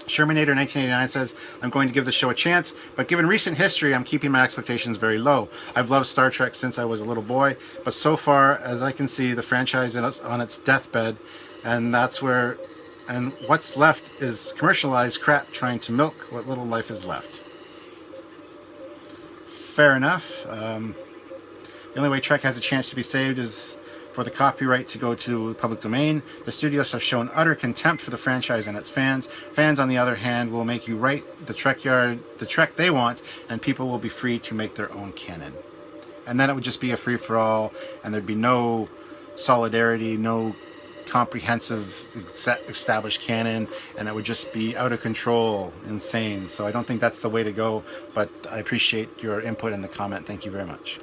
Shermanator 1989 says, I'm going to give the show a chance, but given recent history, I'm keeping my expectations very low. I've loved Star Trek since I was a little boy, but so far as I can see, the franchise is on its deathbed, and what's left is commercialized crap trying to milk what little life is left. Fair enough. The only way Trek has a chance to be saved is for the copyright to go to public domain. The studios have shown utter contempt for the franchise and its fans. Fans, on the other hand, will make you write the Trek they want, and people will be free to make their own canon. And then it would just be a free-for-all, and there'd be no solidarity, no comprehensive established canon, and it would just be out of control, insane. So I don't think that's the way to go, but I appreciate your input in the comment. Thank you very much.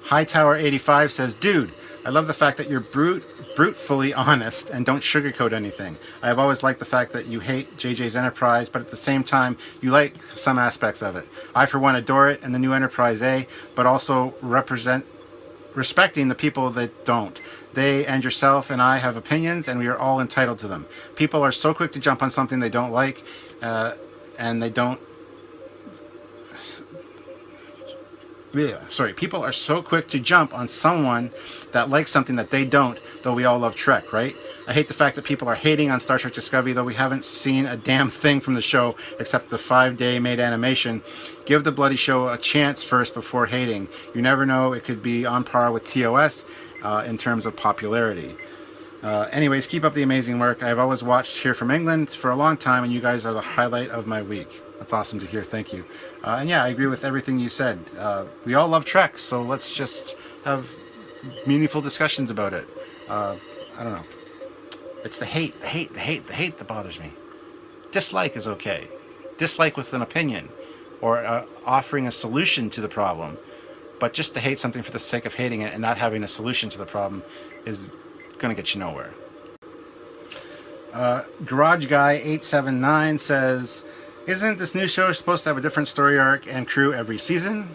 Hightower85 says, dude, I love the fact that you're brutefully honest and don't sugarcoat anything. I have always liked the fact that you hate JJ's Enterprise, but at the same time, you like some aspects of it. I, for one, adore it and the new Enterprise A, but also respecting the people that don't. They and yourself and I have opinions, and we are all entitled to them. People are so quick to jump on something they don't like, and they don't... People are so quick to jump on someone that likes something that they don't, though we all love Trek, right? I hate the fact that people are hating on Star Trek Discovery, though we haven't seen a damn thing from the show except the 5-day made animation. Give the bloody show a chance first before hating. You never know, it could be on par with TOS in terms of popularity. Anyways, keep up the amazing work. I've always watched here from England for a long time, and you guys are the highlight of my week. That's awesome to hear. Thank you. And yeah, I agree with everything you said. We all love Trek, so let's just have meaningful discussions about it. I don't know. It's the hate that bothers me. Dislike is okay. Dislike with an opinion or offering a solution to the problem. But just to hate something for the sake of hating it and not having a solution to the problem is going to get you nowhere. Garage Guy 879 says, isn't this new show supposed to have a different story arc and crew every season?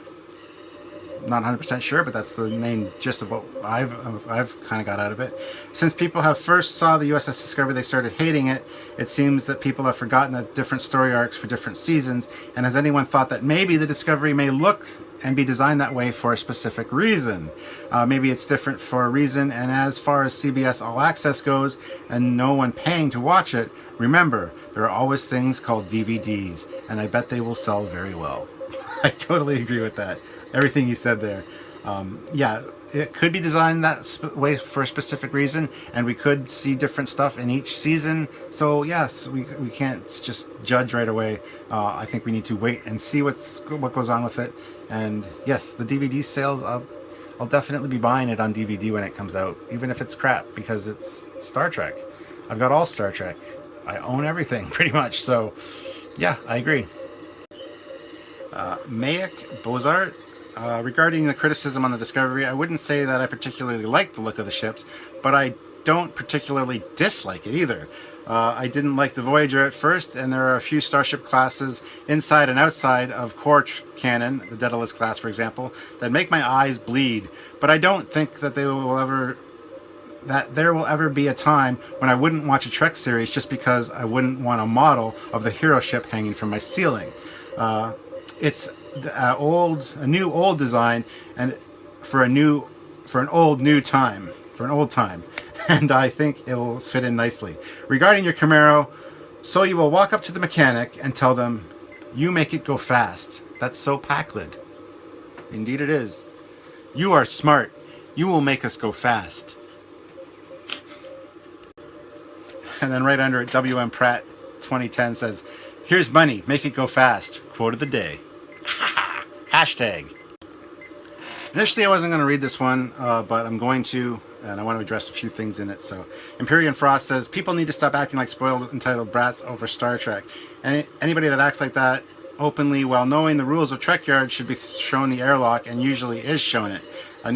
Not 100% sure, but that's the main gist of what I've kind of got out of it. Since people have first saw the USS Discovery, they started hating it. It seems that people have forgotten that different story arcs for different seasons. And has anyone thought that maybe the Discovery may look and be designed that way for a specific reason? Maybe it's different for a reason. And as far as CBS All Access goes, and no one paying to watch it, remember, there are always things called DVDs, and I bet they will sell very well. I totally agree with that. Everything you said there. Yeah, it could be designed that way for a specific reason, and we could see different stuff in each season. So yes, we can't just judge right away. I think we need to wait and see what goes on with it. And yes, the DVD sales, I'll definitely be buying it on DVD when it comes out, even if it's crap, because it's Star Trek. I've got all Star Trek. I own everything pretty much. So yeah, I agree. Mayak Bozart. Regarding the criticism on the Discovery, I wouldn't say that I particularly like the look of the ships, but I don't particularly dislike it either. I didn't like the Voyager at first, and there are a few starship classes inside and outside of core canon, the Daedalus class for example, that make my eyes bleed, but I don't think that there will ever be a time when I wouldn't watch a Trek series just because I wouldn't want a model of the hero ship hanging from my ceiling. It's a new old design, and for an old time, and I think it will fit in nicely. Regarding your Camaro, so you will walk up to the mechanic and tell them, "You make it go fast." That's so Pakled. Indeed, it is. You are smart. You will make us go fast. And then right under it, WM Pratt 2010 says, "Here's money. Make it go fast." Quote of the day. Hashtag. Initially I wasn't going to read this one, but I'm going to, and I want to address a few things in it. So Empyrean Frost says, people need to stop acting like spoiled entitled brats over Star Trek. And anybody that acts like that openly while knowing the rules of Trekyards should be shown the airlock, and usually is shown it. The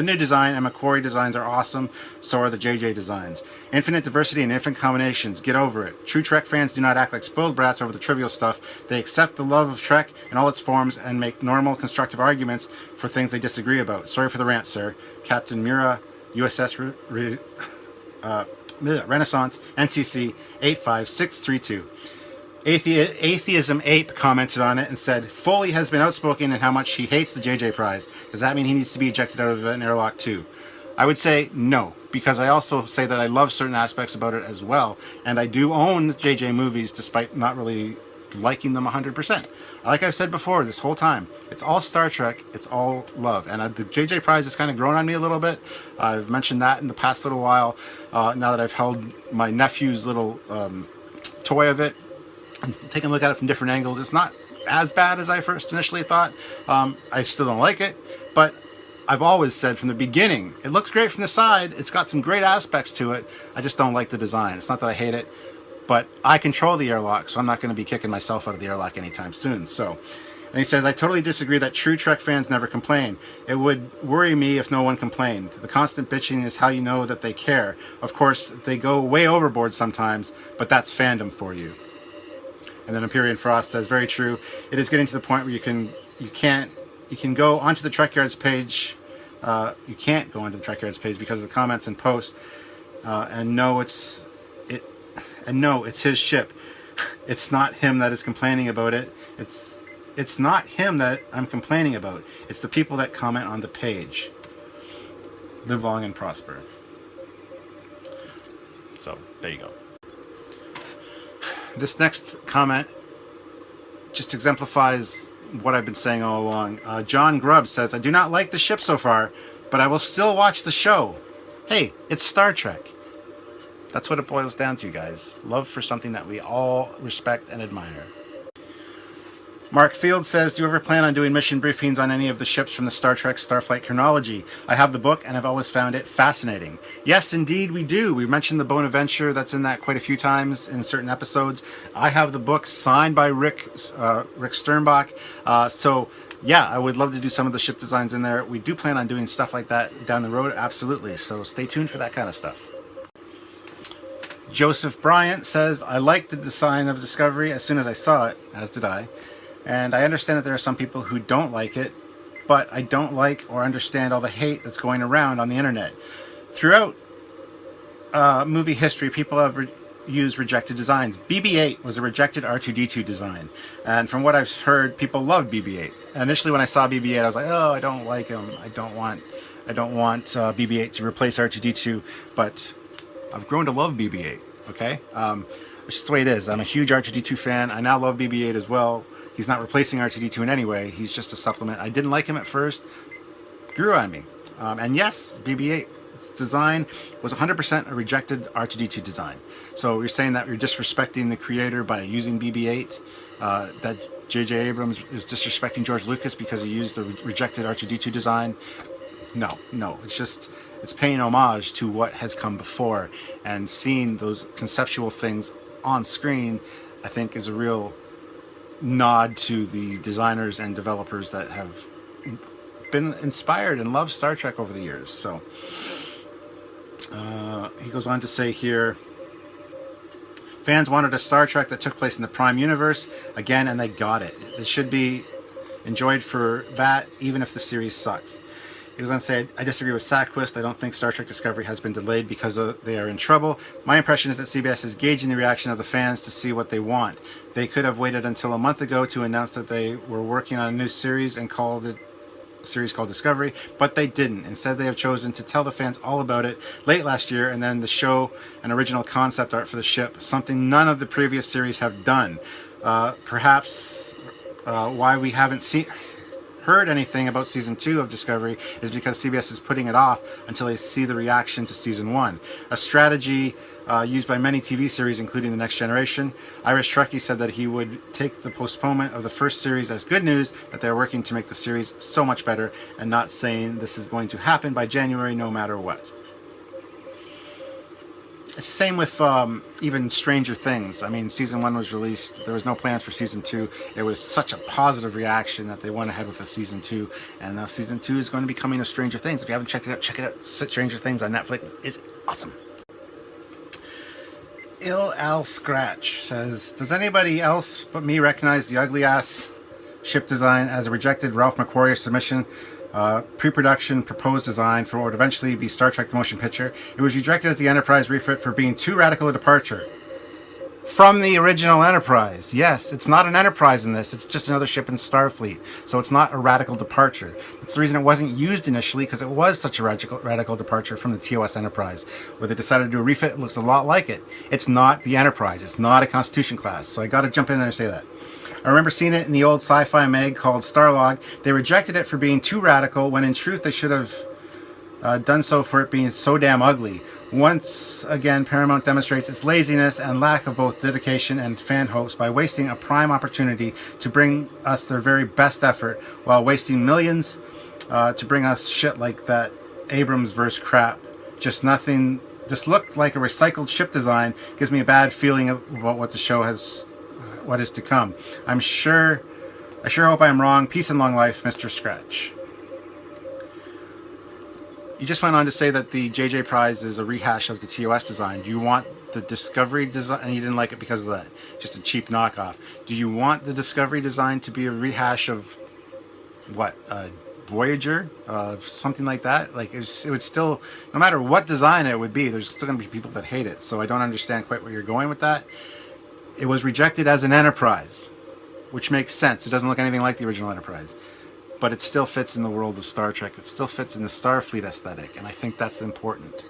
new design and McQuarrie designs are awesome, so are the JJ designs. Infinite diversity and infinite combinations, get over it. True Trek fans do not act like spoiled brats over the trivial stuff. They accept the love of Trek in all its forms and make normal, constructive arguments for things they disagree about. Sorry for the rant, sir. Captain Mira, USS Renaissance, NCC 85632. Atheism Ape commented on it and said, Foley has been outspoken in how much he hates the JJ prize. Does that mean he needs to be ejected out of an airlock too? I would say no, because I also say that I love certain aspects about it as well, and I do own the JJ movies despite not really liking them 100%. Like I've said before this whole time, it's all Star Trek, it's all love, and the JJ prize has kind of grown on me a little bit. I've mentioned that in the past little while, now that I've held my nephew's little toy of it, and taking a look at it from different angles. It's not as bad as I first initially thought. I still don't like it, but I've always said from the beginning, it looks great from the side, it's got some great aspects to it, I just don't like the design. It's not that I hate it, but I control the airlock, so I'm not going to be kicking myself out of the airlock anytime soon. So, and he says, I totally disagree that true Trek fans never complain. It would worry me if no one complained. The constant bitching is how you know that they care. Of course, they go way overboard sometimes, but that's fandom for you. And then Empyrean Frost says, very true. It is getting to the point where you can go onto the Trekyards page. You can't go onto the Trekyards page because of the comments and posts. And no, it's his ship. It's not him that is complaining about it. It's not him that I'm complaining about. It's the people that comment on the page. Live long and prosper. So there you go. This next comment just exemplifies what I've been saying all along. John Grubb says, I do not like the ship so far, but I will still watch the show. Hey, it's Star Trek. That's what it boils down to, guys. Love for something that we all respect and admire. Mark Field says, do you ever plan on doing mission briefings on any of the ships from the Star Trek Starflight chronology? I have the book and I've always found it fascinating. Yes, indeed we do. We mentioned the Bonaventure, that's in that quite a few times in certain episodes. I have the book signed by Rick Sternbach. So yeah, I would love to do some of the ship designs in there. We do plan on doing stuff like that down the road, absolutely. So stay tuned for that kind of stuff. Joseph Bryant says, I liked the design of Discovery as soon as I saw it, as did I. And I understand that there are some people who don't like it, but I don't like or understand all the hate that's going around on the internet. Throughout movie history, people have used rejected designs. BB-8 was a rejected R2-D2 design. And from what I've heard, people love BB-8. Initially when I saw BB-8, I was like, oh, I don't like him. I don't want BB-8 to replace R2-D2. But I've grown to love BB-8, okay? Which is the way it is. I'm a huge R2-D2 fan. I now love BB-8 as well. He's not replacing R2-D2 in any way. He's just a supplement. I didn't like him at first. Grew on me. And yes, BB-8's design was 100% a rejected R2-D2 design. So you're saying that you're disrespecting the creator by using BB-8? That J.J. Abrams is disrespecting George Lucas because he used the rejected R2-D2 design? No. It's paying homage to what has come before. And seeing those conceptual things on screen, I think, is a real nod to the designers and developers that have been inspired and loved Star Trek over the years. So he goes on to say here, fans wanted a Star Trek that took place in the Prime Universe again, and they got it. It should be enjoyed for that, even if the series sucks. He was going to say, I disagree with Sackquist. I don't think Star Trek Discovery has been delayed because they are in trouble. My impression is that CBS is gauging the reaction of the fans to see what they want. They could have waited until a month ago to announce that they were working on a new series and called it a series called Discovery, but they didn't. Instead, they have chosen to tell the fans all about it late last year, and then the show an original concept art for the ship, something none of the previous series have done. Perhaps why we haven't heard anything about season 2 of Discovery is because CBS is putting it off until they see the reaction to season 1. A strategy used by many TV series, including The Next Generation. Irish Trekkie said that he would take the postponement of the first series as good news, that they're working to make the series so much better, and not saying this is going to happen by January no matter what. It's the same with even Stranger Things. I mean, season 1 was released. There was no plans for season 2. It was such a positive reaction that they went ahead with a season 2. And now season 2 is going to be coming to Stranger Things. If you haven't checked it out, check it out. Stranger Things on Netflix. It's awesome. Il Al Scratch says, does anybody else but me recognize the ugly-ass ship design as a rejected Ralph McQuarrie submission? Pre-production proposed design for what would eventually be Star Trek the Motion Picture. It was rejected as the Enterprise refit for being too radical a departure from the original Enterprise. Yes, it's not an Enterprise in this. It's just another ship in Starfleet. So it's not a radical departure. That's the reason it wasn't used initially, because it was such a radical departure from the TOS Enterprise, where they decided to do a refit. It looks a lot like it. It's not the Enterprise. It's not a Constitution class. So I got to jump in there and say that. I remember seeing it in the old sci-fi mag called Starlog. They rejected it for being too radical, when in truth they should have done so for it being so damn ugly. Once again, Paramount demonstrates its laziness and lack of both dedication and fan hopes by wasting a prime opportunity to bring us their very best effort, while wasting millions to bring us shit like that Abrams verse crap. Just looked like a recycled ship design. Gives me a bad feeling about what the show what is to come. I sure hope I'm wrong. Peace and long life, Mr. Scratch. You just went on to say that the JJ prize is a rehash of the TOS design. Do you want the Discovery design? And you didn't like it because of that. Just a cheap knockoff. Do you want the Discovery design to be a rehash of what? Voyager? Something like that? Like it would still, no matter what design it would be, there's still going to be people that hate it. So I don't understand quite where you're going with that. It was rejected as an Enterprise, which makes sense. It doesn't look anything like the original Enterprise. But it still fits in the world of Star Trek. It still fits in the Starfleet aesthetic, and I think that's important.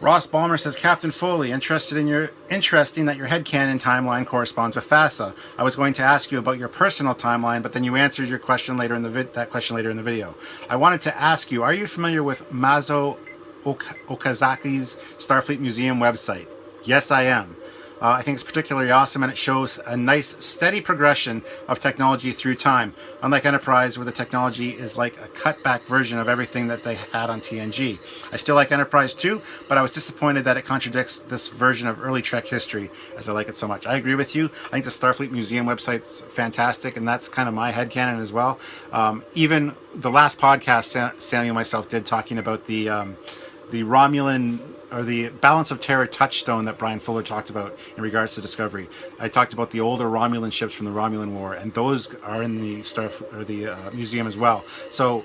Ross Ballmer says, Captain Foley, interesting that your headcanon timeline corresponds with FASA. I was going to ask you about your personal timeline, but then you answered your question later in that question later in the video. I wanted to ask you, are you familiar with Mazo Okazaki's Starfleet Museum website? Yes, I am. I think it's particularly awesome, and it shows a nice steady progression of technology through time, unlike Enterprise, where the technology is like a cutback version of everything that they had on TNG. I still like Enterprise too, but I was disappointed that it contradicts this version of early Trek history, as I like it so much. I agree with you. I think the Starfleet Museum website's fantastic, and that's kind of my headcanon as well. Even the last podcast Samuel and myself did, talking about the Romulan, or the Balance of Terror touchstone that Brian Fuller talked about in regards to Discovery. I talked about the older Romulan ships from the Romulan War, and those are in the museum as well. So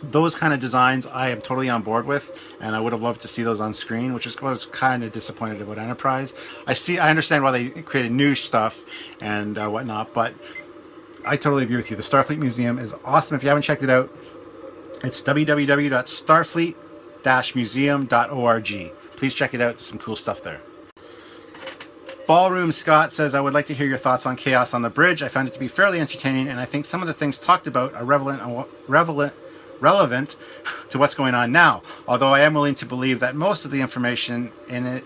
those kind of designs I am totally on board with, and I would have loved to see those on screen, which is what I was kind of disappointed about Enterprise. I understand why they created new stuff and whatnot, but I totally agree with you. The Starfleet Museum is awesome. If you haven't checked it out, it's www.starfleet-museum.org. Please check it out. There's some cool stuff there. Ballroom Scott says, I would like to hear your thoughts on Chaos on the Bridge. I found it to be fairly entertaining, and I think some of the things talked about are relevant to what's going on now. Although I am willing to believe that most of the information in it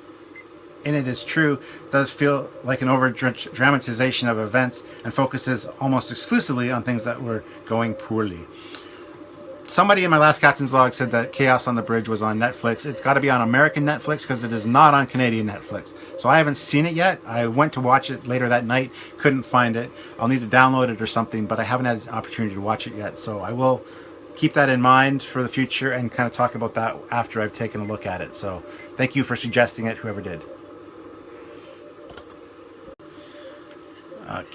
is true, does feel like an over-dramatization of events and focuses almost exclusively on things that were going poorly. Somebody in my last Captain's Log said that Chaos on the Bridge was on Netflix. It's got to be on American Netflix, because it is not on Canadian Netflix. So I haven't seen it yet. I went to watch it later that night, couldn't find it. I'll need to download it or something, but I haven't had an opportunity to watch it yet. So I will keep that in mind for the future and kind of talk about that after I've taken a look at it. So thank you for suggesting it, whoever did.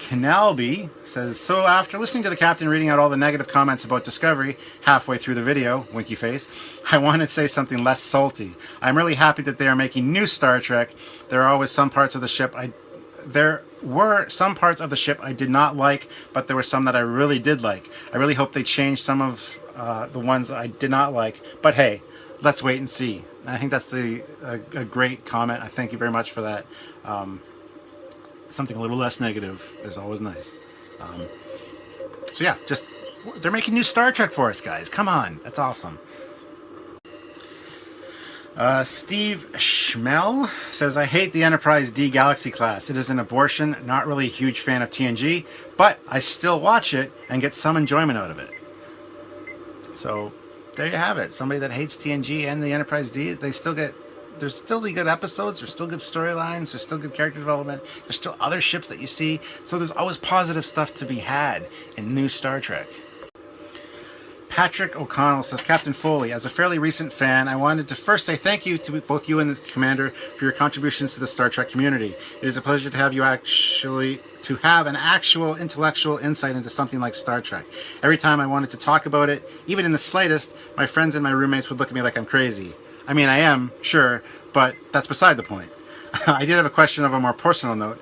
Canalby says, so after listening to the captain reading out all the negative comments about Discovery halfway through the video, winky face, I want to say something less salty. I'm really happy that they are making new Star Trek. There were some parts of the ship I did not like, but there were some that I really did like. I really hope they change some of the ones I did not like, but hey, let's wait and see. And I think that's a great comment. I thank you very much for that. Something a little less negative is always nice. So yeah, they're making new Star Trek for us, guys. Come on, that's awesome. Steve Schmel says, I hate the Enterprise D Galaxy class. It is an abortion. Not really a huge fan of TNG, but I still watch it and get some enjoyment out of it. So there you have it. Somebody that hates TNG and the Enterprise D, there's still the good episodes, there's still good storylines, there's still good character development, there's still other ships that you see, so there's always positive stuff to be had in new Star Trek. Patrick O'Connell says, Captain Foley, as a fairly recent fan, I wanted to first say thank you to both you and the Commander for your contributions to the Star Trek community. It is a pleasure to have an actual intellectual insight into something like Star Trek. Every time I wanted to talk about it, even in the slightest, my friends and my roommates would look at me like I'm crazy. I mean, I am, sure, but that's beside the point. I did have a question of a more personal note.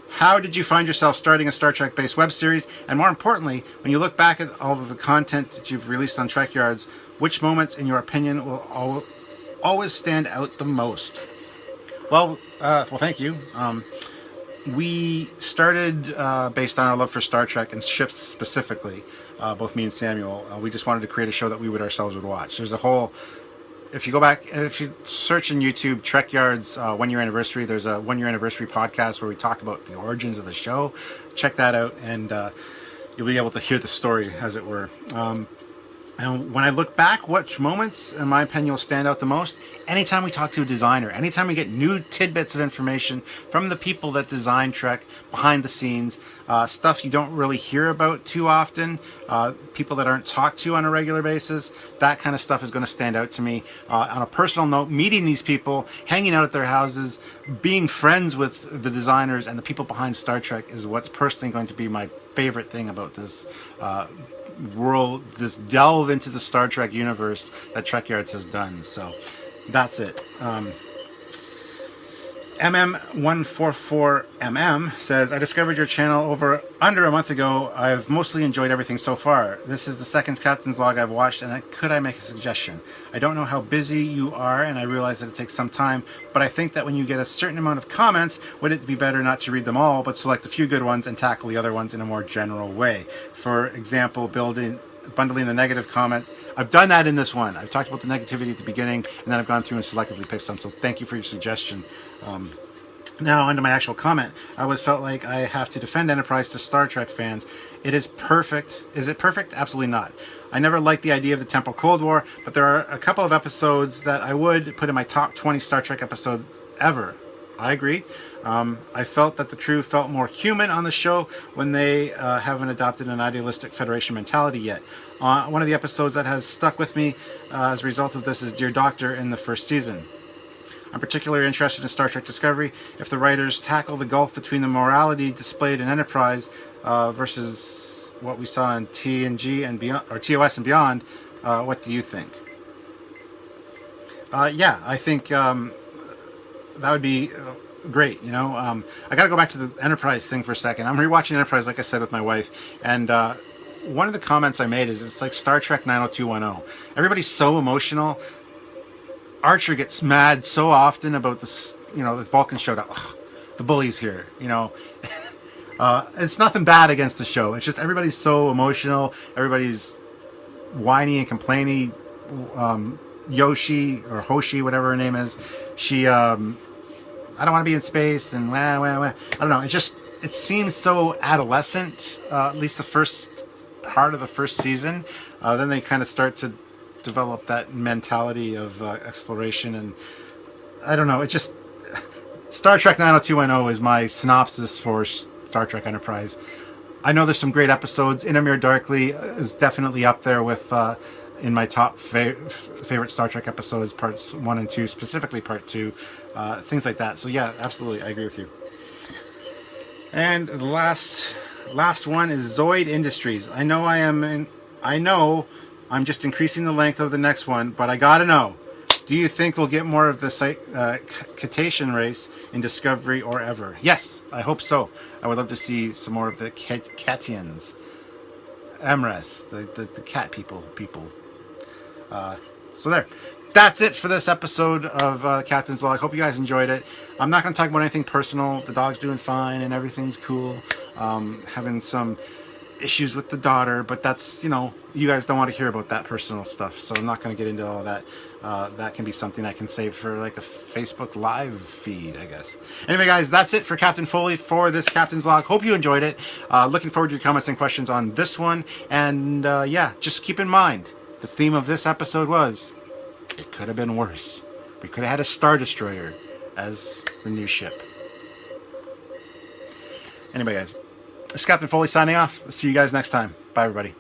How did you find yourself starting a Star Trek-based web series? And more importantly, when you look back at all of the content that you've released on Trekyards, which moments, in your opinion, will always stand out the most? Well, thank you. We started based on our love for Star Trek and ships specifically, both me and Samuel. We just wanted to create a show that we ourselves would watch. There's a whole... If you go back, if you search in YouTube, Trekyards 1 year anniversary, there's a 1 year anniversary podcast where we talk about the origins of the show. Check that out, and you'll be able to hear the story, as it were. And when I look back, which moments, in my opinion, will stand out the most? Anytime we talk to a designer, anytime we get new tidbits of information from the people that design Trek behind the scenes, stuff you don't really hear about too often, people that aren't talked to on a regular basis, that kind of stuff is going to stand out to me. On a personal note, meeting these people, hanging out at their houses, being friends with the designers and the people behind Star Trek is what's personally going to be my favorite thing about this world, this delve into the Star Trek universe that Trekyards has done. So that's it. MM144MM says, I discovered your channel under a month ago. I've mostly enjoyed everything so far. This is the second Captain's Log I've watched, and could I make a suggestion? I don't know how busy you are, and I realize that it takes some time, but I think that when you get a certain amount of comments, would it be better not to read them all, but select a few good ones and tackle the other ones in a more general way? For example, bundling the negative comment. I've done that in this one. I've talked about the negativity at the beginning, and then I've gone through and selectively picked some. So thank you for your suggestion. Now, onto my actual comment. I always felt like I have to defend Enterprise to Star Trek fans. It is perfect. Is it perfect? Absolutely not. I never liked the idea of the Temporal Cold War, but there are a couple of episodes that I would put in my top 20 Star Trek episodes ever. I agree. I felt that the crew felt more human on the show when they haven't adopted an idealistic Federation mentality yet. One of the episodes that has stuck with me as a result of this is Dear Doctor in the first season. I'm particularly interested in Star Trek Discovery. If the writers tackle the gulf between the morality displayed in Enterprise versus what we saw in TNG and beyond, or TOS and beyond, what do you think? Yeah, I think that would be great. You know, I got to go back to the Enterprise thing for a second. I'm rewatching Enterprise, like I said, with my wife, and one of the comments I made is it's like Star Trek 90210. Everybody's so emotional. Archer gets mad so often about this, you know, the Vulcan showed up. Ugh, the bully's here, you know. It's nothing bad against the show. It's just everybody's so emotional. Everybody's whiny and complaining. Yoshi or Hoshi, whatever her name is, she, I don't want to be in space and wah, wah, wah. I don't know. It seems so adolescent, at least the first part of the first season. Then they kind of start to develop that mentality of exploration, and I don't know, it just Star Trek 90210 is my synopsis for Star Trek Enterprise. I know there's some great episodes. In Amir Darkly is definitely up there with in my top favorite Star Trek episodes, parts 1 and 2, specifically part 2, things like that. So yeah, absolutely, I agree with you. And the last one is Zoid Industries. I know I'm just increasing the length of the next one, but I gotta know, do you think we'll get more of the Cetacean race in Discovery or ever? Yes, I hope so. I would love to see some more of the Catians. Emrys, the cat people. So there. That's it for this episode of Captain's Log. Hope you guys enjoyed it. I'm not going to talk about anything personal. The dog's doing fine and everything's cool. Having some issues with the daughter, but that's, you know, you guys don't want to hear about that personal stuff, so I'm not going to get into all that. That can be something I can save for like a Facebook live feed, I guess. Anyway, guys, that's it for Captain Foley for this Captain's Log. Hope you enjoyed it. Looking forward to your comments and questions on this one. And yeah, just keep in mind, the theme of this episode was, it could have been worse. We could have had a Star Destroyer as the new ship. Anyway, guys, this is Captain Foley signing off. I'll see you guys next time. Bye, everybody.